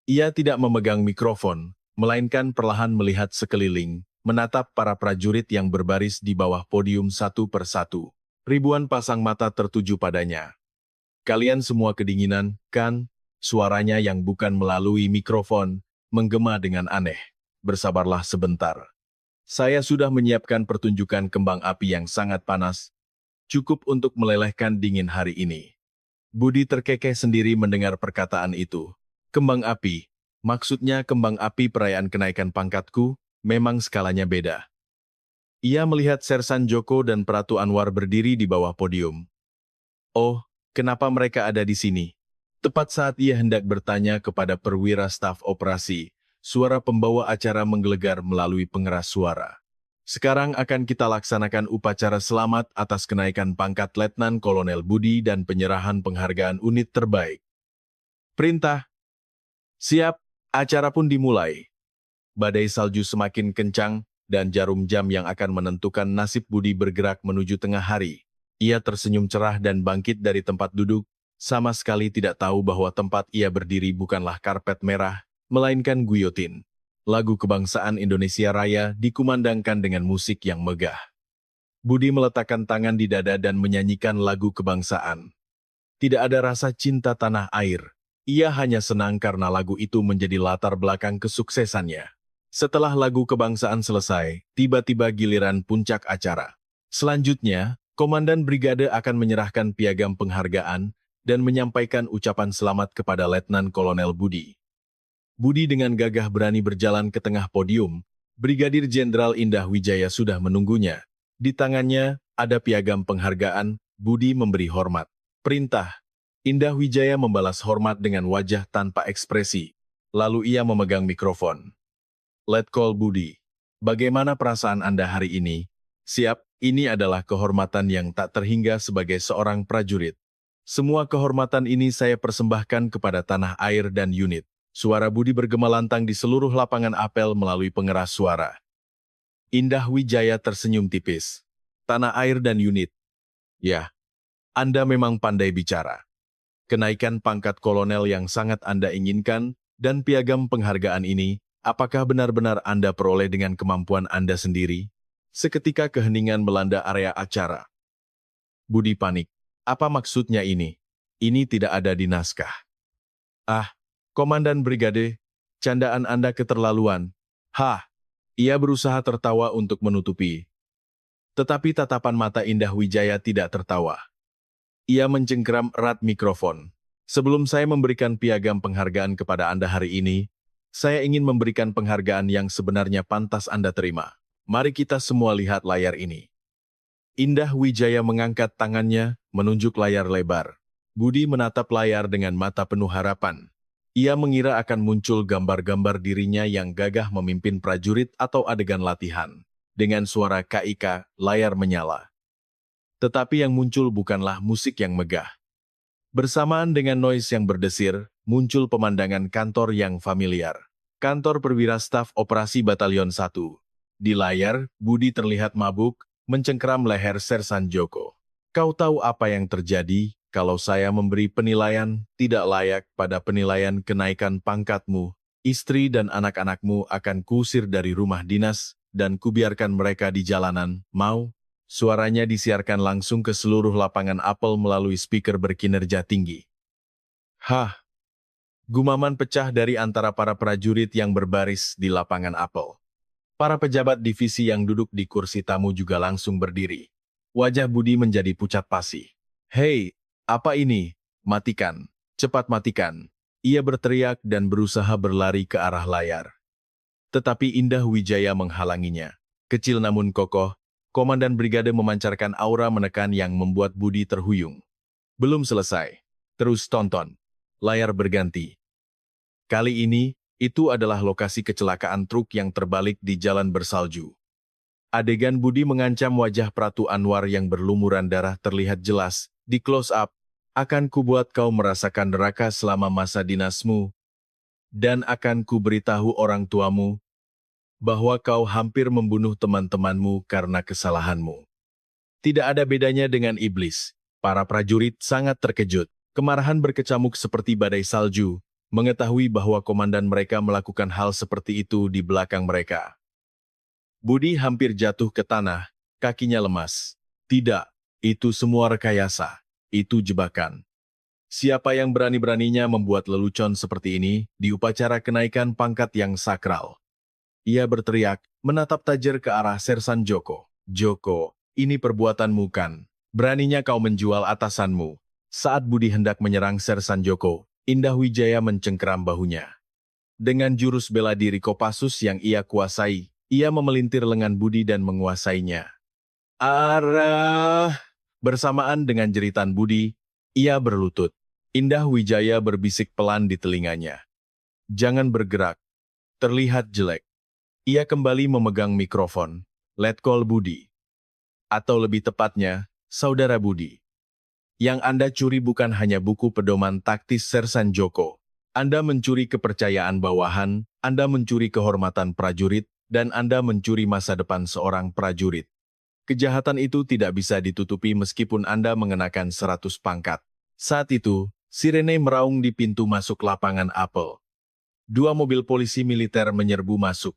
Ia tidak memegang mikrofon, melainkan perlahan melihat sekeliling, menatap para prajurit yang berbaris di bawah podium satu persatu. Ribuan pasang mata tertuju padanya. Kalian semua kedinginan, kan? Suaranya yang bukan melalui mikrofon, menggema dengan aneh. Bersabarlah sebentar. Saya sudah menyiapkan pertunjukan kembang api yang sangat panas, cukup untuk melelehkan dingin hari ini. Budi terkekeh sendiri mendengar perkataan itu. Kembang api, maksudnya kembang api perayaan kenaikan pangkatku, memang skalanya beda. Ia melihat Sersan Joko dan Pratu Anwar berdiri di bawah podium. Oh, kenapa mereka ada di sini? Tepat saat ia hendak bertanya kepada perwira staf operasi, suara pembawa acara menggelegar melalui pengeras suara. Sekarang akan kita laksanakan upacara selamat atas kenaikan pangkat Letnan Kolonel Budi dan penyerahan penghargaan unit terbaik. Perintah. Siap, acara pun dimulai. Badai salju semakin kencang, dan jarum jam yang akan menentukan nasib Budi bergerak menuju tengah hari. Ia tersenyum cerah dan bangkit dari tempat duduk, sama sekali tidak tahu bahwa tempat ia berdiri bukanlah karpet merah, melainkan guyotin. Lagu kebangsaan Indonesia Raya dikumandangkan dengan musik yang megah. Budi meletakkan tangan di dada dan menyanyikan lagu kebangsaan. Tidak ada rasa cinta tanah air. Ia hanya senang karena lagu itu menjadi latar belakang kesuksesannya. Setelah lagu kebangsaan selesai, tiba-tiba giliran puncak acara. Selanjutnya, Komandan Brigade akan menyerahkan piagam penghargaan dan menyampaikan ucapan selamat kepada Letnan Kolonel Budi. Budi dengan gagah berani berjalan ke tengah podium. Brigadir Jenderal Indah Wijaya sudah menunggunya. Di tangannya ada piagam penghargaan. Budi memberi hormat. Perintah. Indah Wijaya membalas hormat dengan wajah tanpa ekspresi. Lalu ia memegang mikrofon. Letkol Budi, bagaimana perasaan Anda hari ini? Siap, ini adalah kehormatan yang tak terhingga sebagai seorang prajurit. Semua kehormatan ini saya persembahkan kepada tanah air dan unit. Suara Budi bergema lantang di seluruh lapangan apel melalui pengeras suara. Indah Wijaya tersenyum tipis. Tanah air dan unit. Ya, Anda memang pandai bicara. Kenaikan pangkat kolonel yang sangat Anda inginkan, dan piagam penghargaan ini, apakah benar-benar Anda peroleh dengan kemampuan Anda sendiri? Seketika keheningan melanda area acara. Budi panik. Apa maksudnya ini? Ini tidak ada di naskah. Ah, Komandan Brigade, candaan Anda keterlaluan. Hah, ia berusaha tertawa untuk menutupi. Tetapi tatapan mata Indah Wijaya tidak tertawa. Ia mencengkeram erat mikrofon. Sebelum saya memberikan piagam penghargaan kepada Anda hari ini, saya ingin memberikan penghargaan yang sebenarnya pantas Anda terima. Mari kita semua lihat layar ini. Indah Wijaya mengangkat tangannya, menunjuk layar lebar. Budi menatap layar dengan mata penuh harapan. Ia mengira akan muncul gambar-gambar dirinya yang gagah memimpin prajurit atau adegan latihan. Dengan suara KIK, layar menyala. Tetapi yang muncul bukanlah musik yang megah. Bersamaan dengan noise yang berdesir, muncul pemandangan kantor yang familiar. Kantor Perwira Staf Operasi Batalion 1. Di layar, Budi terlihat mabuk, mencengkeram leher Sersan Joko. Kau tahu apa yang terjadi kalau saya memberi penilaian tidak layak pada penilaian kenaikan pangkatmu? Istri dan anak-anakmu akan kuusir dari rumah dinas, dan kubiarkan mereka di jalanan, mau? Suaranya disiarkan langsung ke seluruh lapangan apel melalui speaker berkinerja tinggi. Hah! Gumaman pecah dari antara para prajurit yang berbaris di lapangan apel. Para pejabat divisi yang duduk di kursi tamu juga langsung berdiri. Wajah Budi menjadi pucat pasi. Hei, apa ini? Matikan! Cepat matikan! Ia berteriak dan berusaha berlari ke arah layar. Tetapi Indah Wijaya menghalanginya. Kecil namun kokoh, Komandan Brigade memancarkan aura menekan yang membuat Budi terhuyung. Belum selesai. Terus tonton. Layar berganti. Kali ini, itu adalah lokasi kecelakaan truk yang terbalik di jalan bersalju. Adegan Budi mengancam wajah Pratu Anwar yang berlumuran darah terlihat jelas, di close up. Akan kubuat kau merasakan neraka selama masa dinasmu, dan akan kuberitahu orang tuamu, bahwa kau hampir membunuh teman-temanmu karena kesalahanmu. Tidak ada bedanya dengan iblis. Para prajurit sangat terkejut. Kemarahan berkecamuk seperti badai salju, mengetahui bahwa komandan mereka melakukan hal seperti itu di belakang mereka. Budi hampir jatuh ke tanah, kakinya lemas. Tidak, itu semua rekayasa. Itu jebakan. Siapa yang berani-beraninya membuat lelucon seperti ini di upacara kenaikan pangkat yang sakral? Ia berteriak, menatap tajir ke arah Sersan Joko. Joko, ini perbuatanmu kan? Beraninya kau menjual atasanmu. Saat Budi hendak menyerang Sersan Joko, Indah Wijaya mencengkeram bahunya. Dengan jurus bela diri Kopassus yang ia kuasai, ia memelintir lengan Budi dan menguasainya. Arah! Bersamaan dengan jeritan Budi, ia berlutut. Indah Wijaya berbisik pelan di telinganya. Jangan bergerak. Terlihat jelek. Ia kembali memegang mikrofon. Letkol Budi. Atau lebih tepatnya, Saudara Budi. Yang Anda curi bukan hanya buku pedoman taktis Sersan Joko. Anda mencuri kepercayaan bawahan, Anda mencuri kehormatan prajurit, dan Anda mencuri masa depan seorang prajurit. Kejahatan itu tidak bisa ditutupi meskipun Anda mengenakan 100 pangkat. Saat itu, sirene meraung di pintu masuk lapangan apel. 2 mobil polisi militer menyerbu masuk.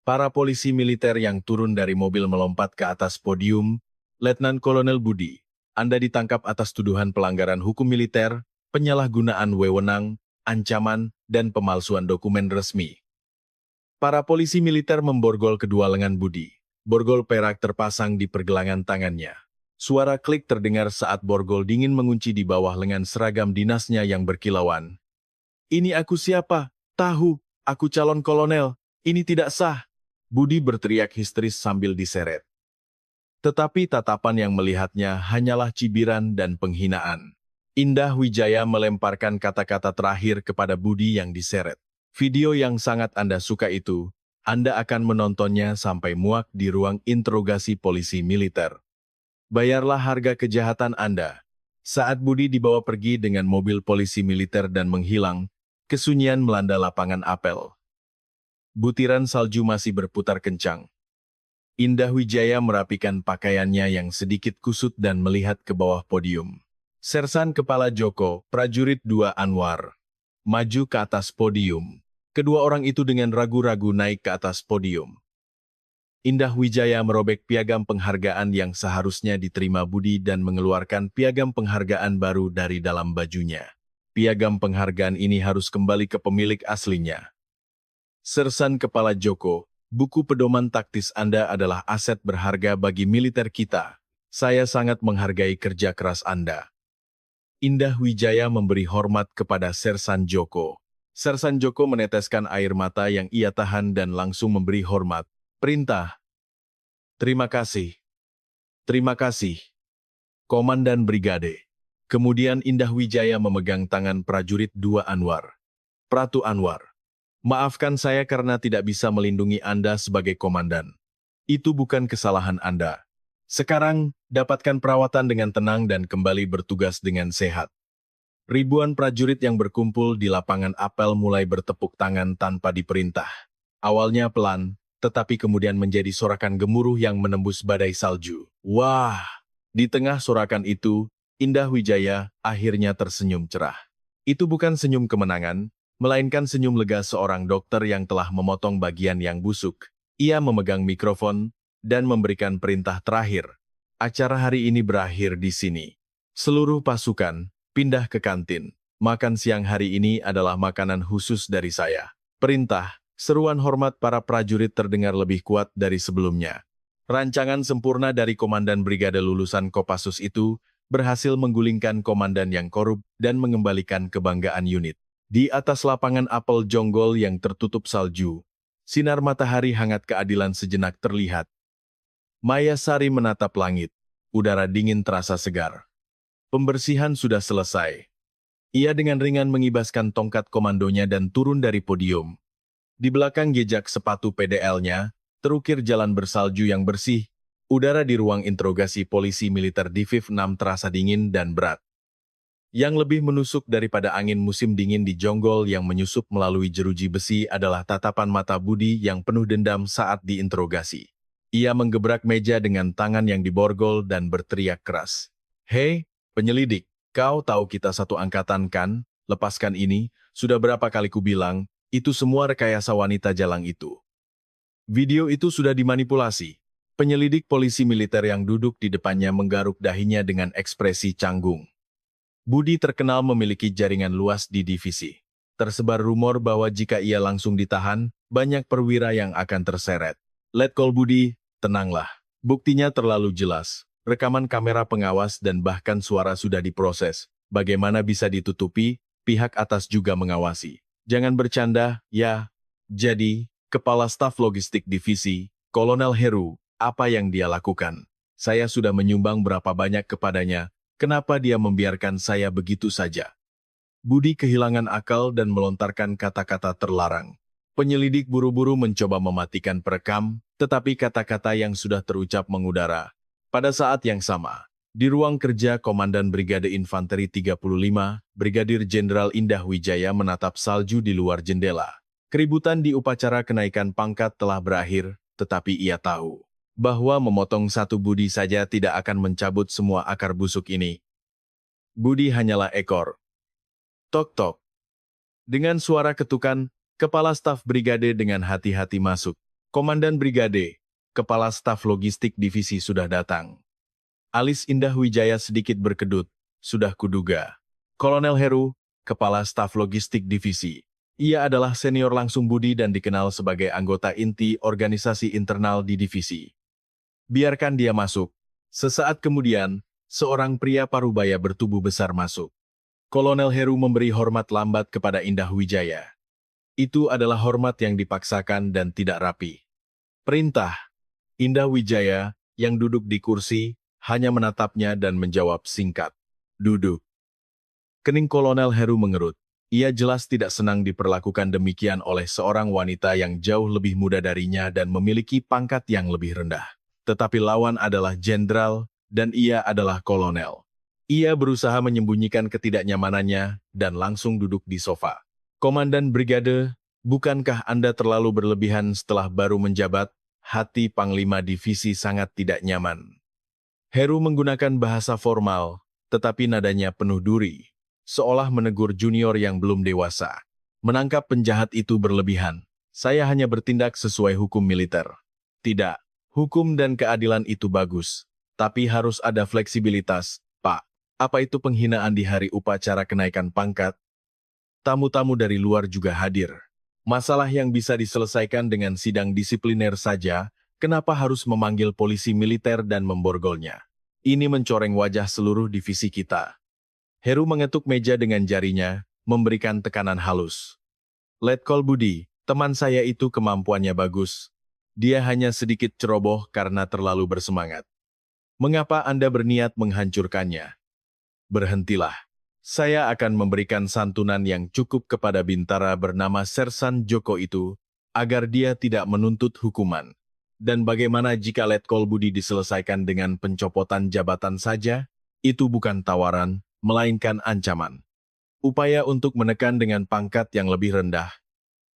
Para polisi militer yang turun dari mobil melompat ke atas podium. Letnan Kolonel Budi, Anda ditangkap atas tuduhan pelanggaran hukum militer, penyalahgunaan wewenang, ancaman, dan pemalsuan dokumen resmi. Para polisi militer memborgol kedua lengan Budi. Borgol perak terpasang di pergelangan tangannya. Suara klik terdengar saat borgol dingin mengunci di bawah lengan seragam dinasnya yang berkilauan. "Ini aku siapa? Tahu, aku calon kolonel. Ini tidak sah." Budi berteriak histeris sambil diseret. Tetapi tatapan yang melihatnya hanyalah cibiran dan penghinaan. Indah Wijaya melemparkan kata-kata terakhir kepada Budi yang diseret. "Video yang sangat Anda suka itu, Anda akan menontonnya sampai muak di ruang interogasi polisi militer. Bayarlah harga kejahatan Anda." Saat Budi dibawa pergi dengan mobil polisi militer dan menghilang, kesunyian melanda lapangan apel. Butiran salju masih berputar kencang. Indah Wijaya merapikan pakaiannya yang sedikit kusut dan melihat ke bawah podium. Sersan Kepala Joko, Prajurit 2 Anwar, maju ke atas podium. Kedua orang itu dengan ragu-ragu naik ke atas podium. Indah Wijaya merobek piagam penghargaan yang seharusnya diterima Budi dan mengeluarkan piagam penghargaan baru dari dalam bajunya. Piagam penghargaan ini harus kembali ke pemilik aslinya. "Sersan Kepala Joko, buku pedoman taktis Anda adalah aset berharga bagi militer kita. Saya sangat menghargai kerja keras Anda." Indah Wijaya memberi hormat kepada Sersan Joko. Sersan Joko meneteskan air mata yang ia tahan dan langsung memberi hormat. "Perintah." "Terima kasih. Terima kasih, Komandan Brigade." Kemudian Indah Wijaya memegang tangan prajurit 2 Anwar. "Pratu Anwar, maafkan saya karena tidak bisa melindungi Anda sebagai komandan. Itu bukan kesalahan Anda. Sekarang, dapatkan perawatan dengan tenang dan kembali bertugas dengan sehat." Ribuan prajurit yang berkumpul di lapangan apel mulai bertepuk tangan tanpa diperintah. Awalnya pelan, tetapi kemudian menjadi sorakan gemuruh yang menembus badai salju. Wah! Di tengah sorakan itu, Indah Wijaya akhirnya tersenyum cerah. Itu bukan senyum kemenangan, melainkan senyum lega seorang dokter yang telah memotong bagian yang busuk. Ia memegang mikrofon dan memberikan perintah terakhir. "Acara hari ini berakhir di sini. Seluruh pasukan, pindah ke kantin. Makan siang hari ini adalah makanan khusus dari saya." Perintah. Seruan hormat para prajurit terdengar lebih kuat dari sebelumnya. Rancangan sempurna dari Komandan Brigade lulusan Kopassus itu berhasil menggulingkan komandan yang korup dan mengembalikan kebanggaan unit. Di atas lapangan apel jonggol yang tertutup salju, sinar matahari hangat keadilan sejenak terlihat. Maya Sari menatap langit. Udara dingin terasa segar. Pembersihan sudah selesai. Ia dengan ringan mengibaskan tongkat komandonya dan turun dari podium. Di belakang jejak sepatu PDL-nya, terukir jalan bersalju yang bersih. Udara di ruang interogasi polisi militer Diviv 6 terasa dingin dan berat. Yang lebih menusuk daripada angin musim dingin di jonggol yang menyusup melalui jeruji besi adalah tatapan mata Budi yang penuh dendam saat diinterogasi. Ia menggebrak meja dengan tangan yang diborgol dan berteriak keras. "Hei, penyelidik, kau tahu kita satu angkatan kan? Lepaskan ini, sudah berapa kali ku bilang, itu semua rekayasa wanita jalang itu." Video itu sudah dimanipulasi. Penyelidik polisi militer yang duduk di depannya menggaruk dahinya dengan ekspresi canggung. Budi terkenal memiliki jaringan luas di divisi. Tersebar rumor bahwa jika ia langsung ditahan, banyak perwira yang akan terseret. "Letkol Budi, tenanglah. Buktinya terlalu jelas. Rekaman kamera pengawas dan bahkan suara sudah diproses. Bagaimana bisa ditutupi? Pihak atas juga mengawasi. Jangan bercanda, ya." Jadi, Kepala Staf Logistik Divisi, Kolonel Heru, apa yang dia lakukan? Saya sudah menyumbang berapa banyak kepadanya, kenapa dia membiarkan saya begitu saja? Budi kehilangan akal dan melontarkan kata-kata terlarang. Penyelidik buru-buru mencoba mematikan perekam, tetapi kata-kata yang sudah terucap mengudara. Pada saat yang sama, di ruang kerja Komandan Brigade Infanteri 35, Brigadir Jenderal Indah Wijaya menatap salju di luar jendela. Keributan di upacara kenaikan pangkat telah berakhir, tetapi ia tahu bahwa memotong satu Budi saja tidak akan mencabut semua akar busuk ini. Budi hanyalah ekor. Tok-tok. Dengan suara ketukan, Kepala Staf Brigade dengan hati-hati masuk. "Komandan Brigade, Kepala Staf Logistik Divisi sudah datang." Alis Indah Wijaya sedikit berkedut. "Sudah kuduga." Kolonel Heru, Kepala Staf Logistik Divisi. Ia adalah senior langsung Budi dan dikenal sebagai anggota inti organisasi internal di divisi. "Biarkan dia masuk. Sesaat kemudian, seorang pria parubaya bertubuh besar masuk. Kolonel Heru memberi hormat lambat kepada Indah Wijaya. Itu adalah hormat yang dipaksakan dan tidak rapi. Perintah. Indah Wijaya, yang duduk di kursi, hanya menatapnya dan menjawab singkat. Duduk. Kening Kolonel Heru mengerut. Ia jelas tidak senang diperlakukan demikian oleh seorang wanita yang jauh lebih muda darinya dan memiliki pangkat yang lebih rendah. Tetapi lawan adalah jenderal, dan ia adalah kolonel. Ia berusaha menyembunyikan ketidaknyamanannya dan langsung duduk di sofa. Komandan Brigade, bukankah Anda terlalu berlebihan setelah baru menjabat? Hati Panglima Divisi sangat tidak nyaman. Heru menggunakan bahasa formal, tetapi nadanya penuh duri, seolah menegur junior yang belum dewasa. Menangkap penjahat itu berlebihan. Saya hanya bertindak sesuai hukum militer. Tidak, hukum dan keadilan itu bagus, tapi harus ada fleksibilitas, Pak. Apa itu penghinaan di hari upacara kenaikan pangkat? Tamu-tamu dari luar juga hadir. Masalah yang bisa diselesaikan dengan sidang disipliner saja, kenapa harus memanggil polisi militer dan memborgolnya? Ini mencoreng wajah seluruh divisi kita. Heru mengetuk meja dengan jarinya, memberikan tekanan halus. Letkol Budi, teman saya itu kemampuannya bagus. Dia hanya sedikit ceroboh karena terlalu bersemangat. Mengapa Anda berniat menghancurkannya? Berhentilah. Saya akan memberikan santunan yang cukup kepada bintara bernama Sersan Joko itu, agar dia tidak menuntut hukuman. Dan bagaimana jika Letkol Budi diselesaikan dengan pencopotan jabatan saja? Itu bukan tawaran, melainkan ancaman. Upaya untuk menekan dengan pangkat yang lebih rendah,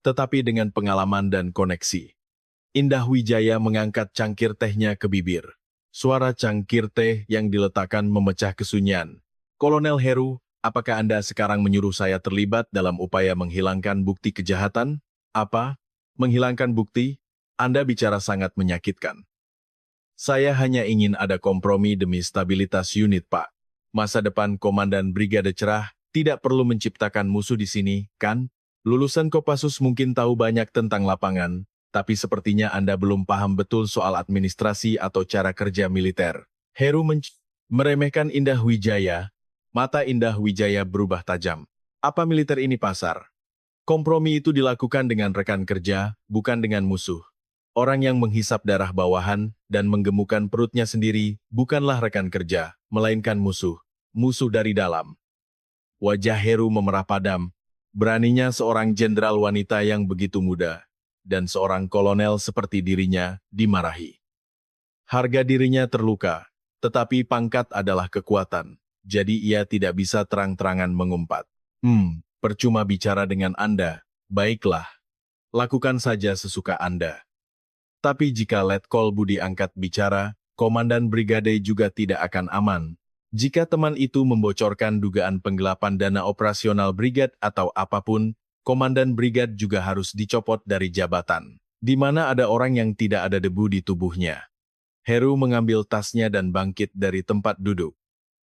tetapi dengan pengalaman dan koneksi. Indah Wijaya mengangkat cangkir tehnya ke bibir. Suara cangkir teh yang diletakkan memecah kesunyian. Kolonel Heru, apakah Anda sekarang menyuruh saya terlibat dalam upaya menghilangkan bukti kejahatan? Apa? Menghilangkan bukti? Anda bicara sangat menyakitkan. Saya hanya ingin ada kompromi demi stabilitas unit, Pak. Masa depan Komandan Brigade cerah, tidak perlu menciptakan musuh di sini, kan? Lulusan Kopassus mungkin tahu banyak tentang lapangan, tapi sepertinya Anda belum paham betul soal administrasi atau cara kerja militer. Heru meremehkan Indah Wijaya. Mata Indah Wijaya berubah tajam. Apa militer ini pasar? Kompromi itu dilakukan dengan rekan kerja, bukan dengan musuh. Orang yang menghisap darah bawahan dan menggemukkan perutnya sendiri bukanlah rekan kerja, melainkan musuh. Musuh dari dalam. Wajah Heru memerah padam. Beraninya seorang jenderal wanita yang begitu muda, dan seorang kolonel seperti dirinya, dimarahi. Harga dirinya terluka, tetapi pangkat adalah kekuatan. Jadi ia tidak bisa terang-terangan mengumpat. Percuma bicara dengan Anda. Baiklah, lakukan saja sesuka Anda. Tapi jika Letkol Budi angkat bicara, Komandan Brigade juga tidak akan aman. Jika teman itu membocorkan dugaan penggelapan dana operasional brigade atau apapun, Komandan Brigade juga harus dicopot dari jabatan, di mana ada orang yang tidak ada debu di tubuhnya. Heru mengambil tasnya dan bangkit dari tempat duduk.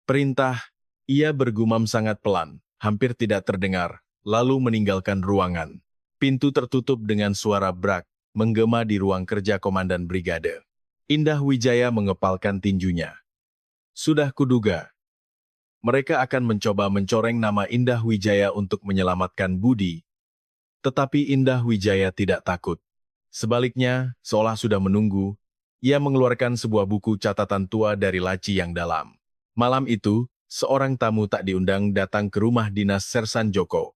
Perintah, ia bergumam sangat pelan, hampir tidak terdengar, lalu meninggalkan ruangan. Pintu tertutup dengan suara brak, menggema di ruang kerja Komandan Brigade. Indah Wijaya mengepalkan tinjunya. Sudah kuduga. Mereka akan mencoba mencoreng nama Indah Wijaya untuk menyelamatkan Budi. Tetapi Indah Wijaya tidak takut. Sebaliknya, seolah sudah menunggu, ia mengeluarkan sebuah buku catatan tua dari laci yang dalam. Malam itu, seorang tamu tak diundang datang ke rumah dinas Sersan Joko.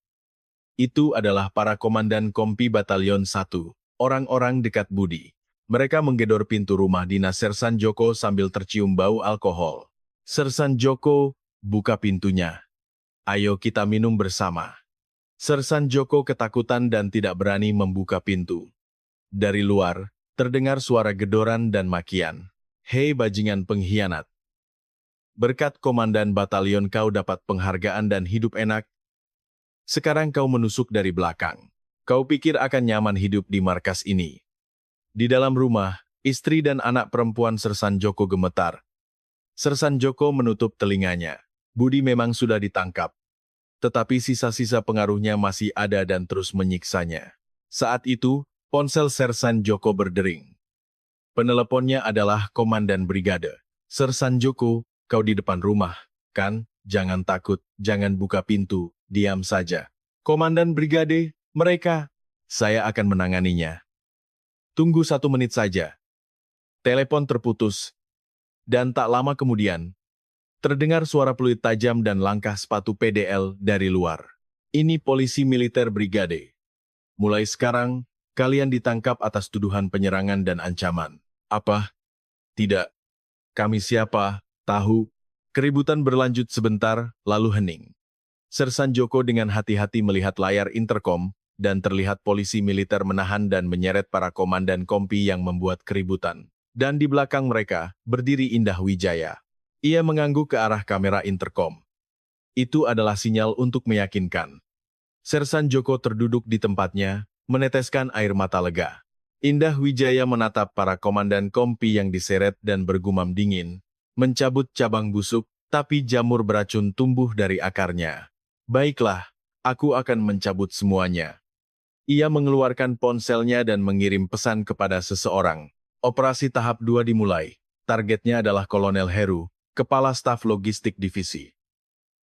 Itu adalah para komandan Kompi Batalion 1, orang-orang dekat Budi. Mereka menggedor pintu rumah dinas Sersan Joko sambil tercium bau alkohol. Sersan Joko, buka pintunya. Ayo kita minum bersama. Sersan Joko ketakutan dan tidak berani membuka pintu. Dari luar, terdengar suara gedoran dan makian. Hei bajingan pengkhianat. Berkat komandan batalion kau dapat penghargaan dan hidup enak. Sekarang kau menusuk dari belakang. Kau pikir akan nyaman hidup di markas ini. Di dalam rumah, istri dan anak perempuan Sersan Joko gemetar. Sersan Joko menutup telinganya. Budi memang sudah ditangkap. Tetapi sisa-sisa pengaruhnya masih ada dan terus menyiksanya. Saat itu, ponsel Sersan Joko berdering. Peneleponnya adalah Komandan Brigade. Sersan Joko, kau di depan rumah, kan? Jangan takut, jangan buka pintu, diam saja. Komandan Brigade, mereka. Saya akan menanganinya. Tunggu 1 menit saja. Telepon terputus. Dan tak lama kemudian, terdengar suara peluit tajam dan langkah sepatu PDL dari luar. Ini polisi militer Brigade. Mulai sekarang, kalian ditangkap atas tuduhan penyerangan dan ancaman. Apa? Tidak. Kami siapa? Tahu. Keributan berlanjut sebentar, lalu hening. Sersan Joko dengan hati-hati melihat layar interkom, dan terlihat polisi militer menahan dan menyeret para komandan kompi yang membuat keributan. Dan di belakang mereka, berdiri Indah Wijaya. Ia mengangguk ke arah kamera interkom. Itu adalah sinyal untuk meyakinkan. Sersan Joko terduduk di tempatnya, meneteskan air mata lega. Indah Wijaya menatap para komandan kompi yang diseret dan bergumam dingin, mencabut cabang busuk, tapi jamur beracun tumbuh dari akarnya. Baiklah, aku akan mencabut semuanya. Ia mengeluarkan ponselnya dan mengirim pesan kepada seseorang. Operasi tahap 2 dimulai. Targetnya adalah Kolonel Heru, Kepala Staf Logistik Divisi.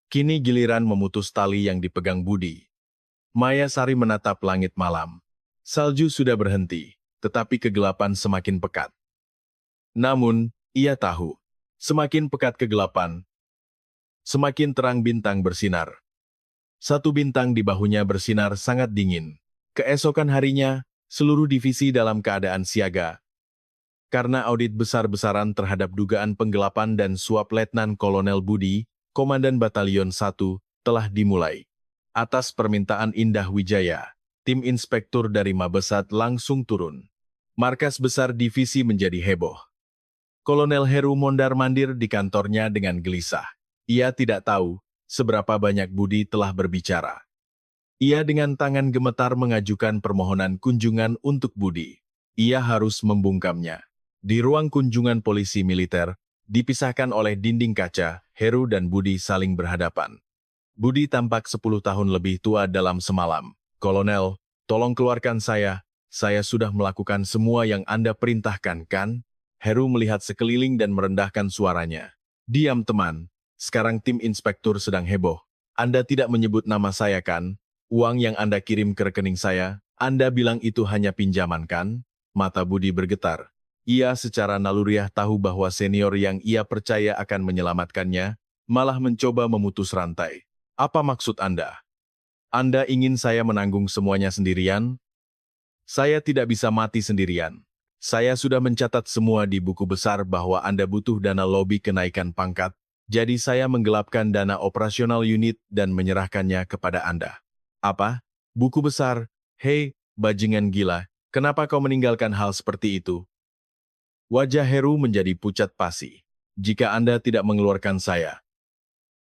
Kini giliran memutus tali yang dipegang Budi. Maya Sari menatap langit malam. Salju sudah berhenti, tetapi kegelapan semakin pekat. Namun, ia tahu, semakin pekat kegelapan, semakin terang bintang bersinar. Satu bintang di bahunya bersinar sangat dingin. Keesokan harinya, seluruh divisi dalam keadaan siaga. Karena audit besar-besaran terhadap dugaan penggelapan dan suap Letnan Kolonel Budi, Komandan Batalion 1, telah dimulai. Atas permintaan Indah Wijaya, tim inspektur dari Mabesat langsung turun. Markas besar divisi menjadi heboh. Kolonel Heru mondar-mandir di kantornya dengan gelisah. Ia tidak tahu seberapa banyak Budi telah berbicara. Ia dengan tangan gemetar mengajukan permohonan kunjungan untuk Budi. Ia harus membungkamnya. Di ruang kunjungan polisi militer, dipisahkan oleh dinding kaca, Heru dan Budi saling berhadapan. Budi tampak 10 tahun lebih tua dalam semalam. Kolonel, tolong keluarkan saya sudah melakukan semua yang Anda perintahkan, kan? Heru melihat sekeliling dan merendahkan suaranya. Diam teman, sekarang tim inspektur sedang heboh. Anda tidak menyebut nama saya kan? Uang yang Anda kirim ke rekening saya, Anda bilang itu hanya pinjaman kan? Mata Budi bergetar. Ia secara naluriah tahu bahwa senior yang ia percaya akan menyelamatkannya, malah mencoba memutus rantai. Apa maksud Anda? Anda ingin saya menanggung semuanya sendirian? Saya tidak bisa mati sendirian. Saya sudah mencatat semua di buku besar bahwa Anda butuh dana lobi kenaikan pangkat, jadi saya menggelapkan dana operasional unit dan menyerahkannya kepada Anda. Apa? Buku besar? Hei, bajingan gila, kenapa kau meninggalkan hal seperti itu? Wajah Heru menjadi pucat pasi. Jika Anda tidak mengeluarkan saya,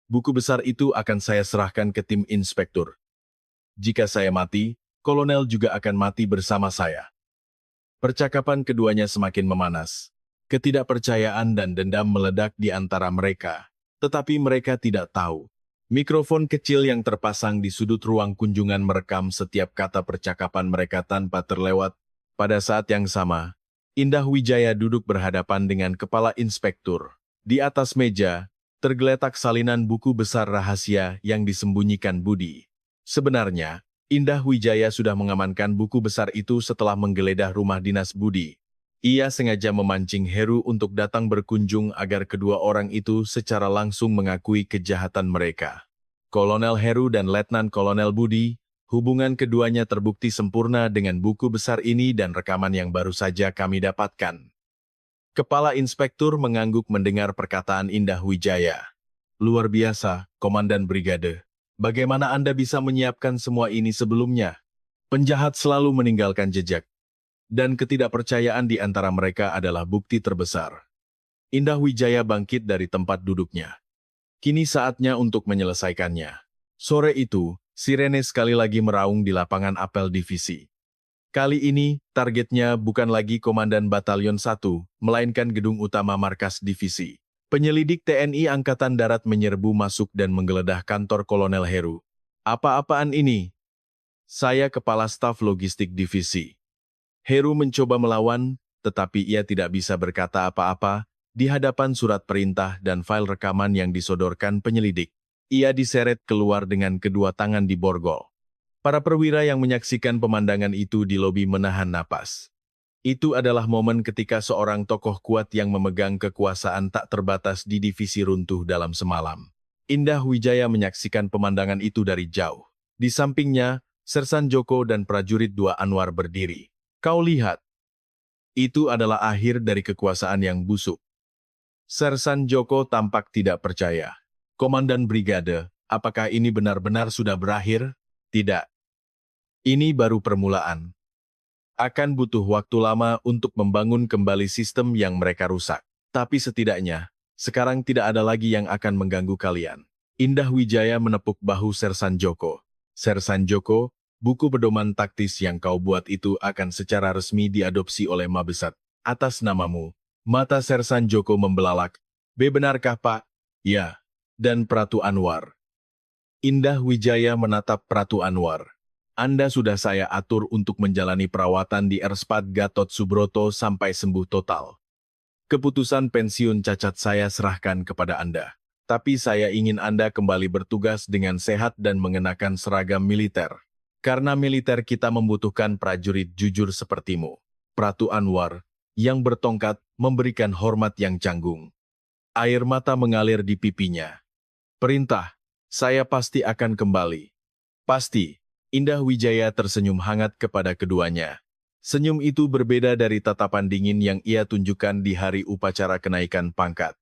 buku besar itu akan saya serahkan ke tim inspektur. Jika saya mati, Kolonel juga akan mati bersama saya. Percakapan keduanya semakin memanas. Ketidakpercayaan dan dendam meledak di antara mereka. Tetapi mereka tidak tahu. Mikrofon kecil yang terpasang di sudut ruang kunjungan merekam setiap kata percakapan mereka tanpa terlewat. Pada saat yang sama, Indah Wijaya duduk berhadapan dengan kepala inspektur. Di atas meja, tergeletak salinan buku besar rahasia yang disembunyikan Budi. Sebenarnya, Indah Wijaya sudah mengamankan buku besar itu setelah menggeledah rumah dinas Budi. Ia sengaja memancing Heru untuk datang berkunjung agar kedua orang itu secara langsung mengakui kejahatan mereka. Kolonel Heru dan Letnan Kolonel Budi, hubungan keduanya terbukti sempurna dengan buku besar ini dan rekaman yang baru saja kami dapatkan. Kepala Inspektur mengangguk mendengar perkataan Indah Wijaya. Luar biasa, Komandan Brigade. Bagaimana Anda bisa menyiapkan semua ini sebelumnya? Penjahat selalu meninggalkan jejak. Dan ketidakpercayaan di antara mereka adalah bukti terbesar. Indah Wijaya bangkit dari tempat duduknya. Kini saatnya untuk menyelesaikannya. Sore itu, sirene sekali lagi meraung di lapangan apel divisi. Kali ini, targetnya bukan lagi Komandan Batalion 1, melainkan gedung utama markas divisi. Penyelidik TNI Angkatan Darat menyerbu masuk dan menggeledah kantor Kolonel Heru. Apa-apaan ini? Saya Kepala Staf Logistik Divisi. Heru mencoba melawan, tetapi ia tidak bisa berkata apa-apa, Di hadapan surat perintah dan file rekaman yang disodorkan penyelidik, ia diseret keluar dengan kedua tangan di borgol. Para perwira yang menyaksikan pemandangan itu di lobi menahan napas. Itu adalah momen ketika seorang tokoh kuat yang memegang kekuasaan tak terbatas di divisi runtuh dalam semalam. Indah Wijaya menyaksikan pemandangan itu dari jauh. Di sampingnya, Sersan Joko dan prajurit 2 Anwar berdiri. Kau lihat, itu adalah akhir dari kekuasaan yang busuk. Sersan Joko tampak tidak percaya. Komandan Brigade, apakah ini benar-benar sudah berakhir? Tidak. Ini baru permulaan. Akan butuh waktu lama untuk membangun kembali sistem yang mereka rusak. Tapi setidaknya, sekarang tidak ada lagi yang akan mengganggu kalian. Indah Wijaya menepuk bahu Sersan Joko. Sersan Joko, buku pedoman taktis yang kau buat itu akan secara resmi diadopsi oleh Mabesat. Atas namamu. Mata Sersan Joko membelalak. Benarkah Pak? Ya. Dan Pratu Anwar. Indah Wijaya menatap Pratu Anwar. Anda sudah saya atur untuk menjalani perawatan di Erspad Gatot Subroto sampai sembuh total. Keputusan pensiun cacat saya serahkan kepada Anda. Tapi saya ingin Anda kembali bertugas dengan sehat dan mengenakan seragam militer. Karena militer kita membutuhkan prajurit jujur sepertimu. Pratu Anwar, yang bertongkat, memberikan hormat yang canggung. Air mata mengalir di pipinya. Perintah, saya pasti akan kembali. Pasti. Indah Wijaya tersenyum hangat kepada keduanya. Senyum itu berbeda dari tatapan dingin yang ia tunjukkan di hari upacara kenaikan pangkat.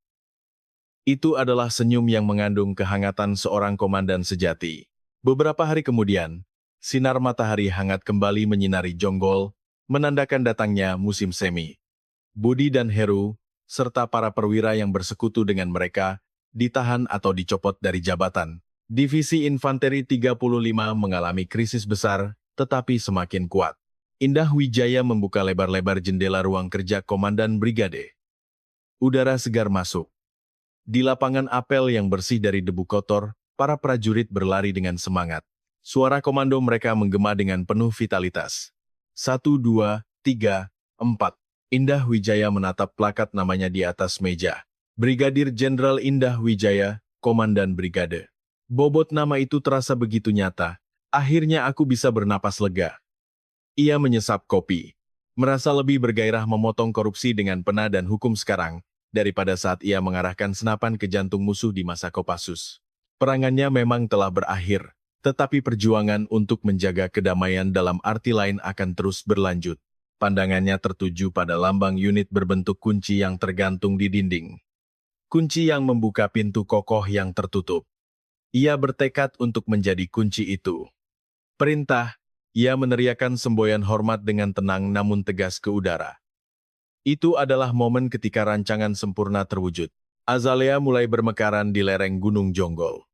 Itu adalah senyum yang mengandung kehangatan seorang komandan sejati. Beberapa hari kemudian, sinar matahari hangat kembali menyinari Jonggol, menandakan datangnya musim semi. Budi dan Heru, serta para perwira yang bersekutu dengan mereka, ditahan atau dicopot dari jabatan. Divisi Infanteri 35 mengalami krisis besar, tetapi semakin kuat. Indah Wijaya membuka lebar-lebar jendela ruang kerja Komandan Brigade. Udara segar masuk. Di lapangan apel yang bersih dari debu kotor, para prajurit berlari dengan semangat. Suara komando mereka menggema dengan penuh vitalitas. 1, 2, 3, 4. Indah Wijaya menatap plakat namanya di atas meja. Brigadir Jenderal Indah Wijaya, Komandan Brigade. Bobot nama itu terasa begitu nyata. Akhirnya aku bisa bernapas lega. Ia menyesap kopi. Merasa lebih bergairah memotong korupsi dengan pena dan hukum sekarang, daripada saat ia mengarahkan senapan ke jantung musuh di masa Kopassus. Perangannya memang telah berakhir, tetapi perjuangan untuk menjaga kedamaian dalam arti lain akan terus berlanjut. Pandangannya tertuju pada lambang unit berbentuk kunci yang tergantung di dinding. Kunci yang membuka pintu kokoh yang tertutup. Ia bertekad untuk menjadi kunci itu. Perintah, ia meneriakkan semboyan hormat dengan tenang namun tegas ke udara. Itu adalah momen ketika rancangan sempurna terwujud. Azalea mulai bermekaran di lereng Gunung Jonggol.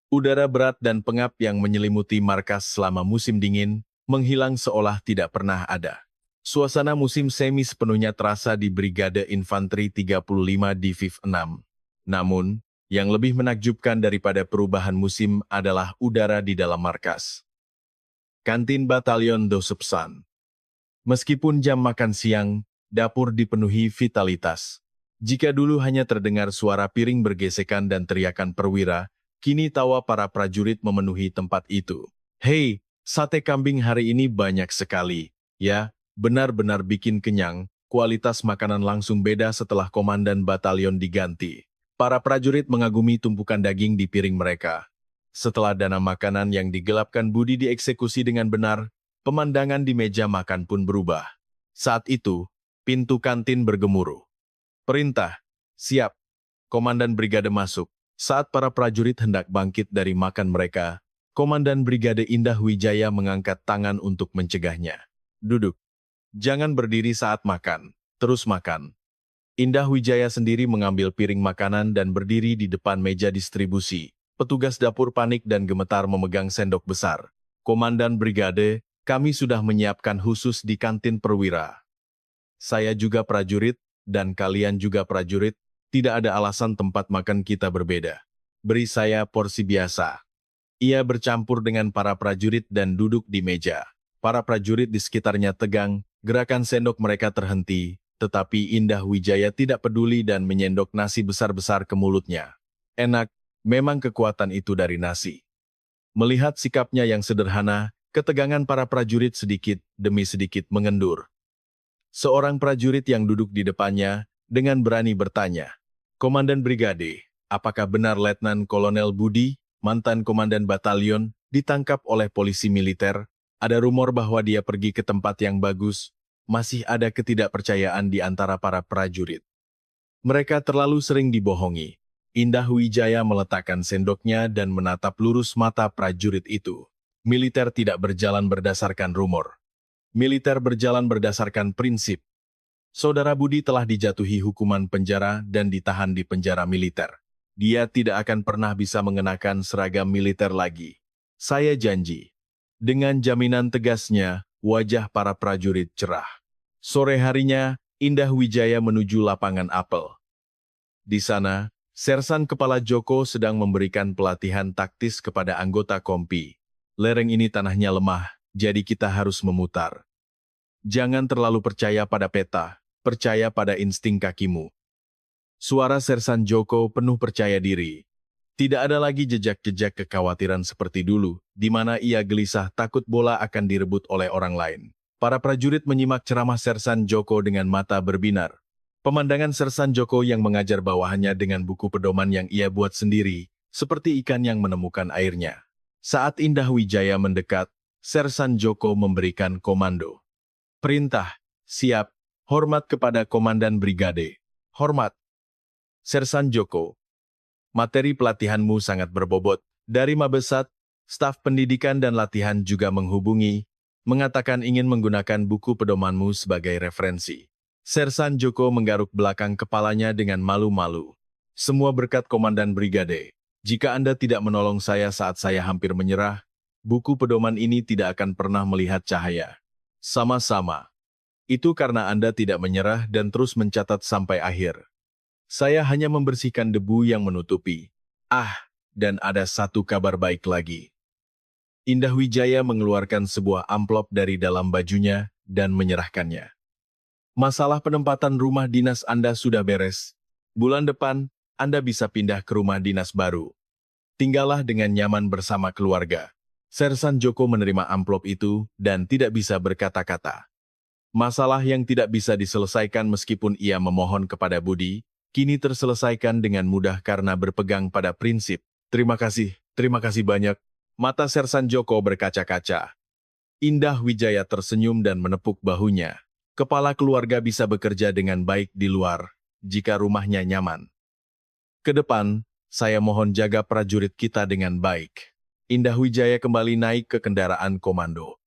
Udara berat dan pengap yang menyelimuti markas selama musim dingin, menghilang seolah tidak pernah ada. Suasana musim semi sepenuhnya terasa di Brigade Infanteri 35 Diviv 6. Namun, yang lebih menakjubkan daripada perubahan musim adalah udara di dalam markas. Kantin Batalion Dosepsan. Meskipun jam makan siang, dapur dipenuhi vitalitas. Jika dulu hanya terdengar suara piring bergesekan dan teriakan perwira, kini tawa para prajurit memenuhi tempat itu. Hei, sate kambing hari ini banyak sekali, ya. Benar-benar bikin kenyang, kualitas makanan langsung beda setelah komandan batalion diganti. Para prajurit mengagumi tumpukan daging di piring mereka. Setelah dana makanan yang digelapkan Budi dieksekusi dengan benar, pemandangan di meja makan pun berubah. Saat itu, pintu kantin bergemuruh. Perintah, siap. Komandan brigade masuk. Saat para prajurit hendak bangkit dari makan mereka, Komandan Brigade Indah Wijaya mengangkat tangan untuk mencegahnya. Duduk. Jangan berdiri saat makan, terus makan. Indah Wijaya sendiri mengambil piring makanan dan berdiri di depan meja distribusi. Petugas dapur panik dan gemetar memegang sendok besar. Komandan Brigade, kami sudah menyiapkan khusus di kantin perwira. Saya juga prajurit, dan kalian juga prajurit, tidak ada alasan tempat makan kita berbeda. Beri saya porsi biasa. Ia bercampur dengan para prajurit dan duduk di meja. Para prajurit di sekitarnya tegang, gerakan sendok mereka terhenti, tetapi Indah Wijaya tidak peduli dan menyendok nasi besar-besar ke mulutnya. Enak, memang kekuatan itu dari nasi. Melihat sikapnya yang sederhana, ketegangan para prajurit sedikit demi sedikit mengendur. Seorang prajurit yang duduk di depannya, dengan berani bertanya, "Komandan Brigade, apakah benar Letnan Kolonel Budi, mantan komandan batalion, ditangkap oleh polisi militer? Ada rumor bahwa dia pergi ke tempat yang bagus. Masih ada ketidakpercayaan di antara para prajurit. Mereka terlalu sering dibohongi." Indah Wijaya meletakkan sendoknya dan menatap lurus mata prajurit itu. Militer tidak berjalan berdasarkan rumor. Militer berjalan berdasarkan prinsip. Saudara Budi telah dijatuhi hukuman penjara dan ditahan di penjara militer. Dia tidak akan pernah bisa mengenakan seragam militer lagi. Saya janji. Dengan jaminan tegasnya, wajah para prajurit cerah. Sore harinya, Indah Wijaya menuju lapangan apel. Di sana, Sersan Kepala Joko sedang memberikan pelatihan taktis kepada anggota kompi. Lereng ini tanahnya lemah, jadi kita harus memutar. Jangan terlalu percaya pada peta, percaya pada insting kakimu. Suara Sersan Joko penuh percaya diri. Tidak ada lagi jejak-jejak kekhawatiran seperti dulu, di mana ia gelisah takut bola akan direbut oleh orang lain. Para prajurit menyimak ceramah Sersan Joko dengan mata berbinar. Pemandangan Sersan Joko yang mengajar bawahannya dengan buku pedoman yang ia buat sendiri, seperti ikan yang menemukan airnya. Saat Indah Wijaya mendekat, Sersan Joko memberikan komando. Perintah, siap, hormat kepada Komandan Brigade. Hormat. Sersan Joko. Materi pelatihanmu sangat berbobot. Dari Mabesat, staf pendidikan dan latihan juga menghubungi, mengatakan ingin menggunakan buku pedomanmu sebagai referensi. Sersan Joko menggaruk belakang kepalanya dengan malu-malu. Semua berkat Komandan Brigade. Jika Anda tidak menolong saya saat saya hampir menyerah, buku pedoman ini tidak akan pernah melihat cahaya. Sama-sama. Itu karena Anda tidak menyerah dan terus mencatat sampai akhir. Saya hanya membersihkan debu yang menutupi. Dan ada satu kabar baik lagi. Indah Wijaya mengeluarkan sebuah amplop dari dalam bajunya dan menyerahkannya. Masalah penempatan rumah dinas Anda sudah beres. Bulan depan, Anda bisa pindah ke rumah dinas baru. Tinggallah dengan nyaman bersama keluarga. Sersan Joko menerima amplop itu dan tidak bisa berkata-kata. Masalah yang tidak bisa diselesaikan meskipun ia memohon kepada Budi, kini terselesaikan dengan mudah karena berpegang pada prinsip. Terima kasih banyak. Mata Sersan Joko berkaca-kaca. Indah Wijaya tersenyum dan menepuk bahunya. Kepala keluarga bisa bekerja dengan baik di luar, jika rumahnya nyaman. Ke depan, saya mohon jaga prajurit kita dengan baik. Indah Wijaya kembali naik ke kendaraan komando.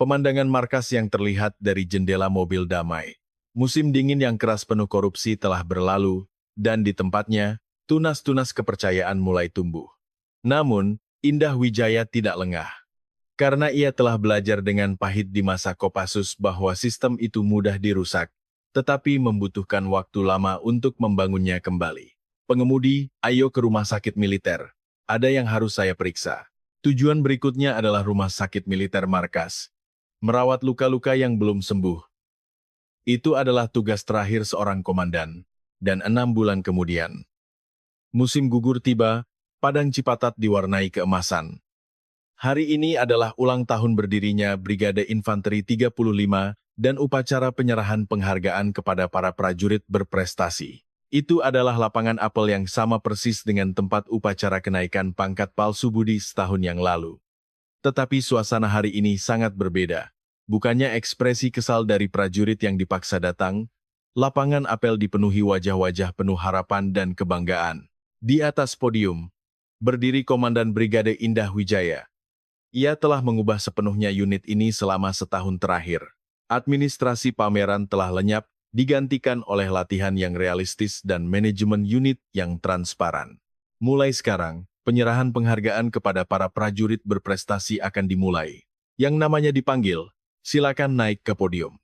Pemandangan markas yang terlihat dari jendela mobil damai. Musim dingin yang keras penuh korupsi telah berlalu, dan di tempatnya, tunas-tunas kepercayaan mulai tumbuh. Namun, Indah Wijaya tidak lengah. Karena ia telah belajar dengan pahit di masa Kopassus bahwa sistem itu mudah dirusak, tetapi membutuhkan waktu lama untuk membangunnya kembali. Pengemudi, ayo ke rumah sakit militer. Ada yang harus saya periksa. Tujuan berikutnya adalah rumah sakit militer markas. Merawat luka-luka yang belum sembuh. Itu adalah tugas terakhir seorang komandan. Dan 6 bulan kemudian, musim gugur tiba, Padang Cipatat diwarnai keemasan. Hari ini adalah ulang tahun berdirinya Brigade Infanteri 35 dan upacara penyerahan penghargaan kepada para prajurit berprestasi. Itu adalah lapangan apel yang sama persis dengan tempat upacara kenaikan pangkat palsu Budi setahun yang lalu. Tetapi suasana hari ini sangat berbeda. Bukannya ekspresi kesal dari prajurit yang dipaksa datang, lapangan apel dipenuhi wajah-wajah penuh harapan dan kebanggaan. Di atas podium, berdiri Komandan Brigade Indah Wijaya. Ia telah mengubah sepenuhnya unit ini selama setahun terakhir. Administrasi pameran telah lenyap, digantikan oleh latihan yang realistis dan manajemen unit yang transparan. Mulai sekarang, penyerahan penghargaan kepada para prajurit berprestasi akan dimulai. Yang namanya dipanggil, silakan naik ke podium.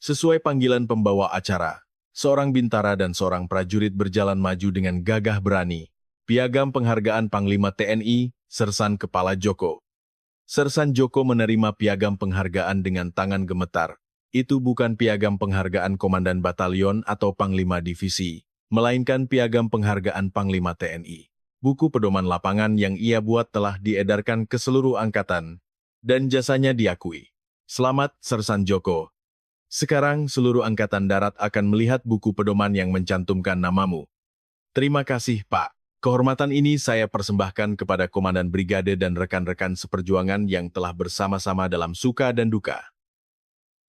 Sesuai panggilan pembawa acara, seorang bintara dan seorang prajurit berjalan maju dengan gagah berani. Piagam penghargaan Panglima TNI, Sersan Kepala Joko. Sersan Joko menerima piagam penghargaan dengan tangan gemetar. Itu bukan piagam penghargaan Komandan Batalion atau Panglima Divisi, melainkan piagam penghargaan Panglima TNI. Buku pedoman lapangan yang ia buat telah diedarkan ke seluruh angkatan, dan jasanya diakui. Selamat, Sersan Joko. Sekarang seluruh Angkatan Darat akan melihat buku pedoman yang mencantumkan namamu. Terima kasih, Pak. Kehormatan ini saya persembahkan kepada Komandan Brigade dan rekan-rekan seperjuangan yang telah bersama-sama dalam suka dan duka.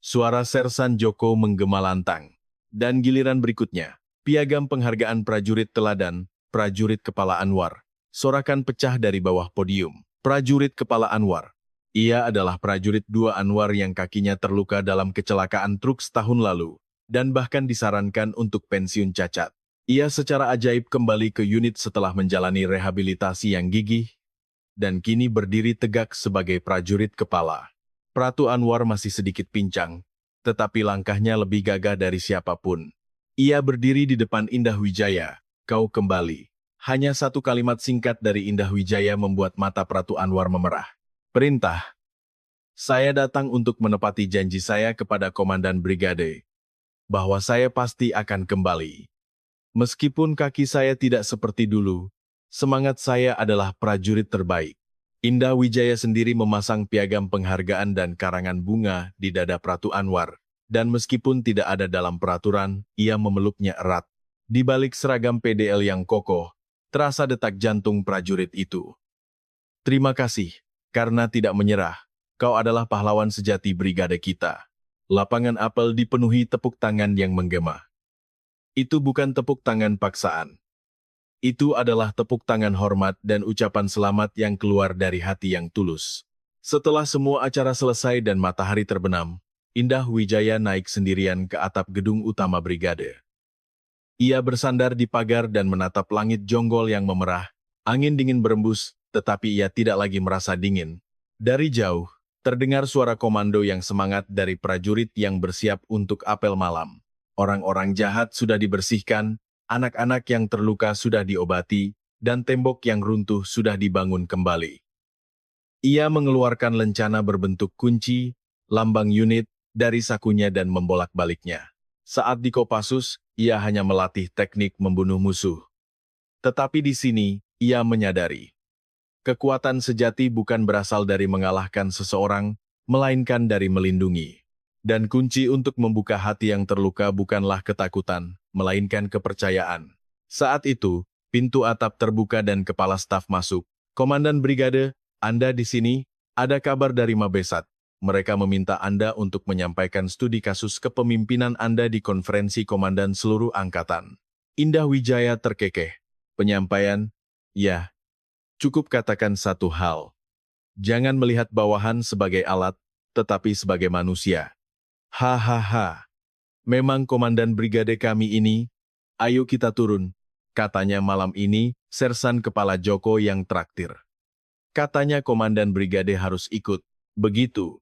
Suara Sersan Joko menggema lantang. Dan giliran berikutnya, piagam penghargaan prajurit teladan, prajurit Kepala Anwar, sorakan pecah dari bawah podium. Prajurit Kepala Anwar. Ia adalah prajurit 2 Anwar yang kakinya terluka dalam kecelakaan truk setahun lalu, dan bahkan disarankan untuk pensiun cacat. Ia secara ajaib kembali ke unit setelah menjalani rehabilitasi yang gigih, dan kini berdiri tegak sebagai prajurit kepala. Pratu Anwar masih sedikit pincang, tetapi langkahnya lebih gagah dari siapapun. Ia berdiri di depan Indah Wijaya, kau kembali. Hanya satu kalimat singkat dari Indah Wijaya membuat mata Pratu Anwar memerah. Perintah. Saya datang untuk menepati janji saya kepada Komandan Brigade, bahwa saya pasti akan kembali. Meskipun kaki saya tidak seperti dulu, semangat saya adalah prajurit terbaik. Indah Wijaya sendiri memasang piagam penghargaan dan karangan bunga di dada Pratu Anwar, dan meskipun tidak ada dalam peraturan, ia memeluknya erat. Di balik seragam PDL yang kokoh, terasa detak jantung prajurit itu. Terima kasih, karena tidak menyerah. Kau adalah pahlawan sejati brigade kita. Lapangan apel dipenuhi tepuk tangan yang menggema. Itu bukan tepuk tangan paksaan. Itu adalah tepuk tangan hormat dan ucapan selamat yang keluar dari hati yang tulus. Setelah semua acara selesai dan matahari terbenam, Indah Wijaya naik sendirian ke atap gedung utama brigade. Ia bersandar di pagar dan menatap langit jonggol yang memerah. Angin dingin berembus, tetapi ia tidak lagi merasa dingin. Dari jauh, terdengar suara komando yang semangat dari prajurit yang bersiap untuk apel malam. Orang-orang jahat sudah dibersihkan, anak-anak yang terluka sudah diobati, dan tembok yang runtuh sudah dibangun kembali. Ia mengeluarkan lencana berbentuk kunci, lambang unit, dari sakunya dan membolak-baliknya. Saat di Kopassus, ia hanya melatih teknik membunuh musuh. Tetapi di sini, ia menyadari. Kekuatan sejati bukan berasal dari mengalahkan seseorang, melainkan dari melindungi. Dan kunci untuk membuka hati yang terluka bukanlah ketakutan, melainkan kepercayaan. Saat itu, pintu atap terbuka dan kepala staf masuk. Komandan Brigade, Anda di sini? Ada kabar dari Mabesat. Mereka meminta Anda untuk menyampaikan studi kasus kepemimpinan Anda di konferensi komandan seluruh angkatan. Indah Wijaya terkekeh. Penyampaian? Ya. Cukup katakan satu hal. Jangan melihat bawahan sebagai alat, tetapi sebagai manusia. Hahaha. Memang komandan brigade kami ini, ayo kita turun. Katanya malam ini, Sersan Kepala Joko yang traktir. Katanya komandan brigade harus ikut. Begitu.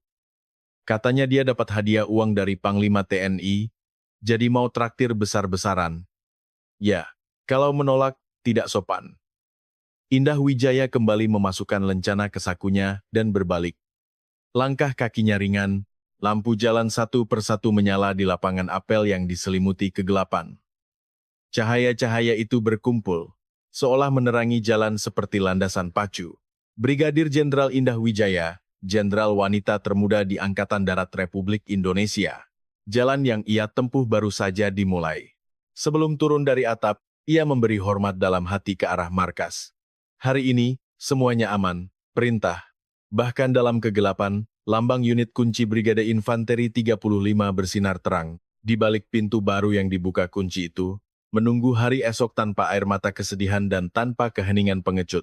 Katanya dia dapat hadiah uang dari Panglima TNI, jadi mau traktir besar-besaran. Ya, kalau menolak, tidak sopan. Indah Wijaya kembali memasukkan lencana ke sakunya dan berbalik. Langkah kakinya ringan, lampu jalan satu persatu menyala di lapangan apel yang diselimuti kegelapan. Cahaya-cahaya itu berkumpul, seolah menerangi jalan seperti landasan pacu. Brigadir Jenderal Indah Wijaya, jenderal wanita termuda di Angkatan Darat Republik Indonesia. Jalan yang ia tempuh baru saja dimulai. Sebelum turun dari atap, ia memberi hormat dalam hati ke arah markas. Hari ini, semuanya aman, perintah. Bahkan dalam kegelapan, lambang unit kunci Brigade Infanteri 35 bersinar terang. Di balik pintu baru yang dibuka kunci itu, menunggu hari esok tanpa air mata kesedihan dan tanpa keheningan pengecut.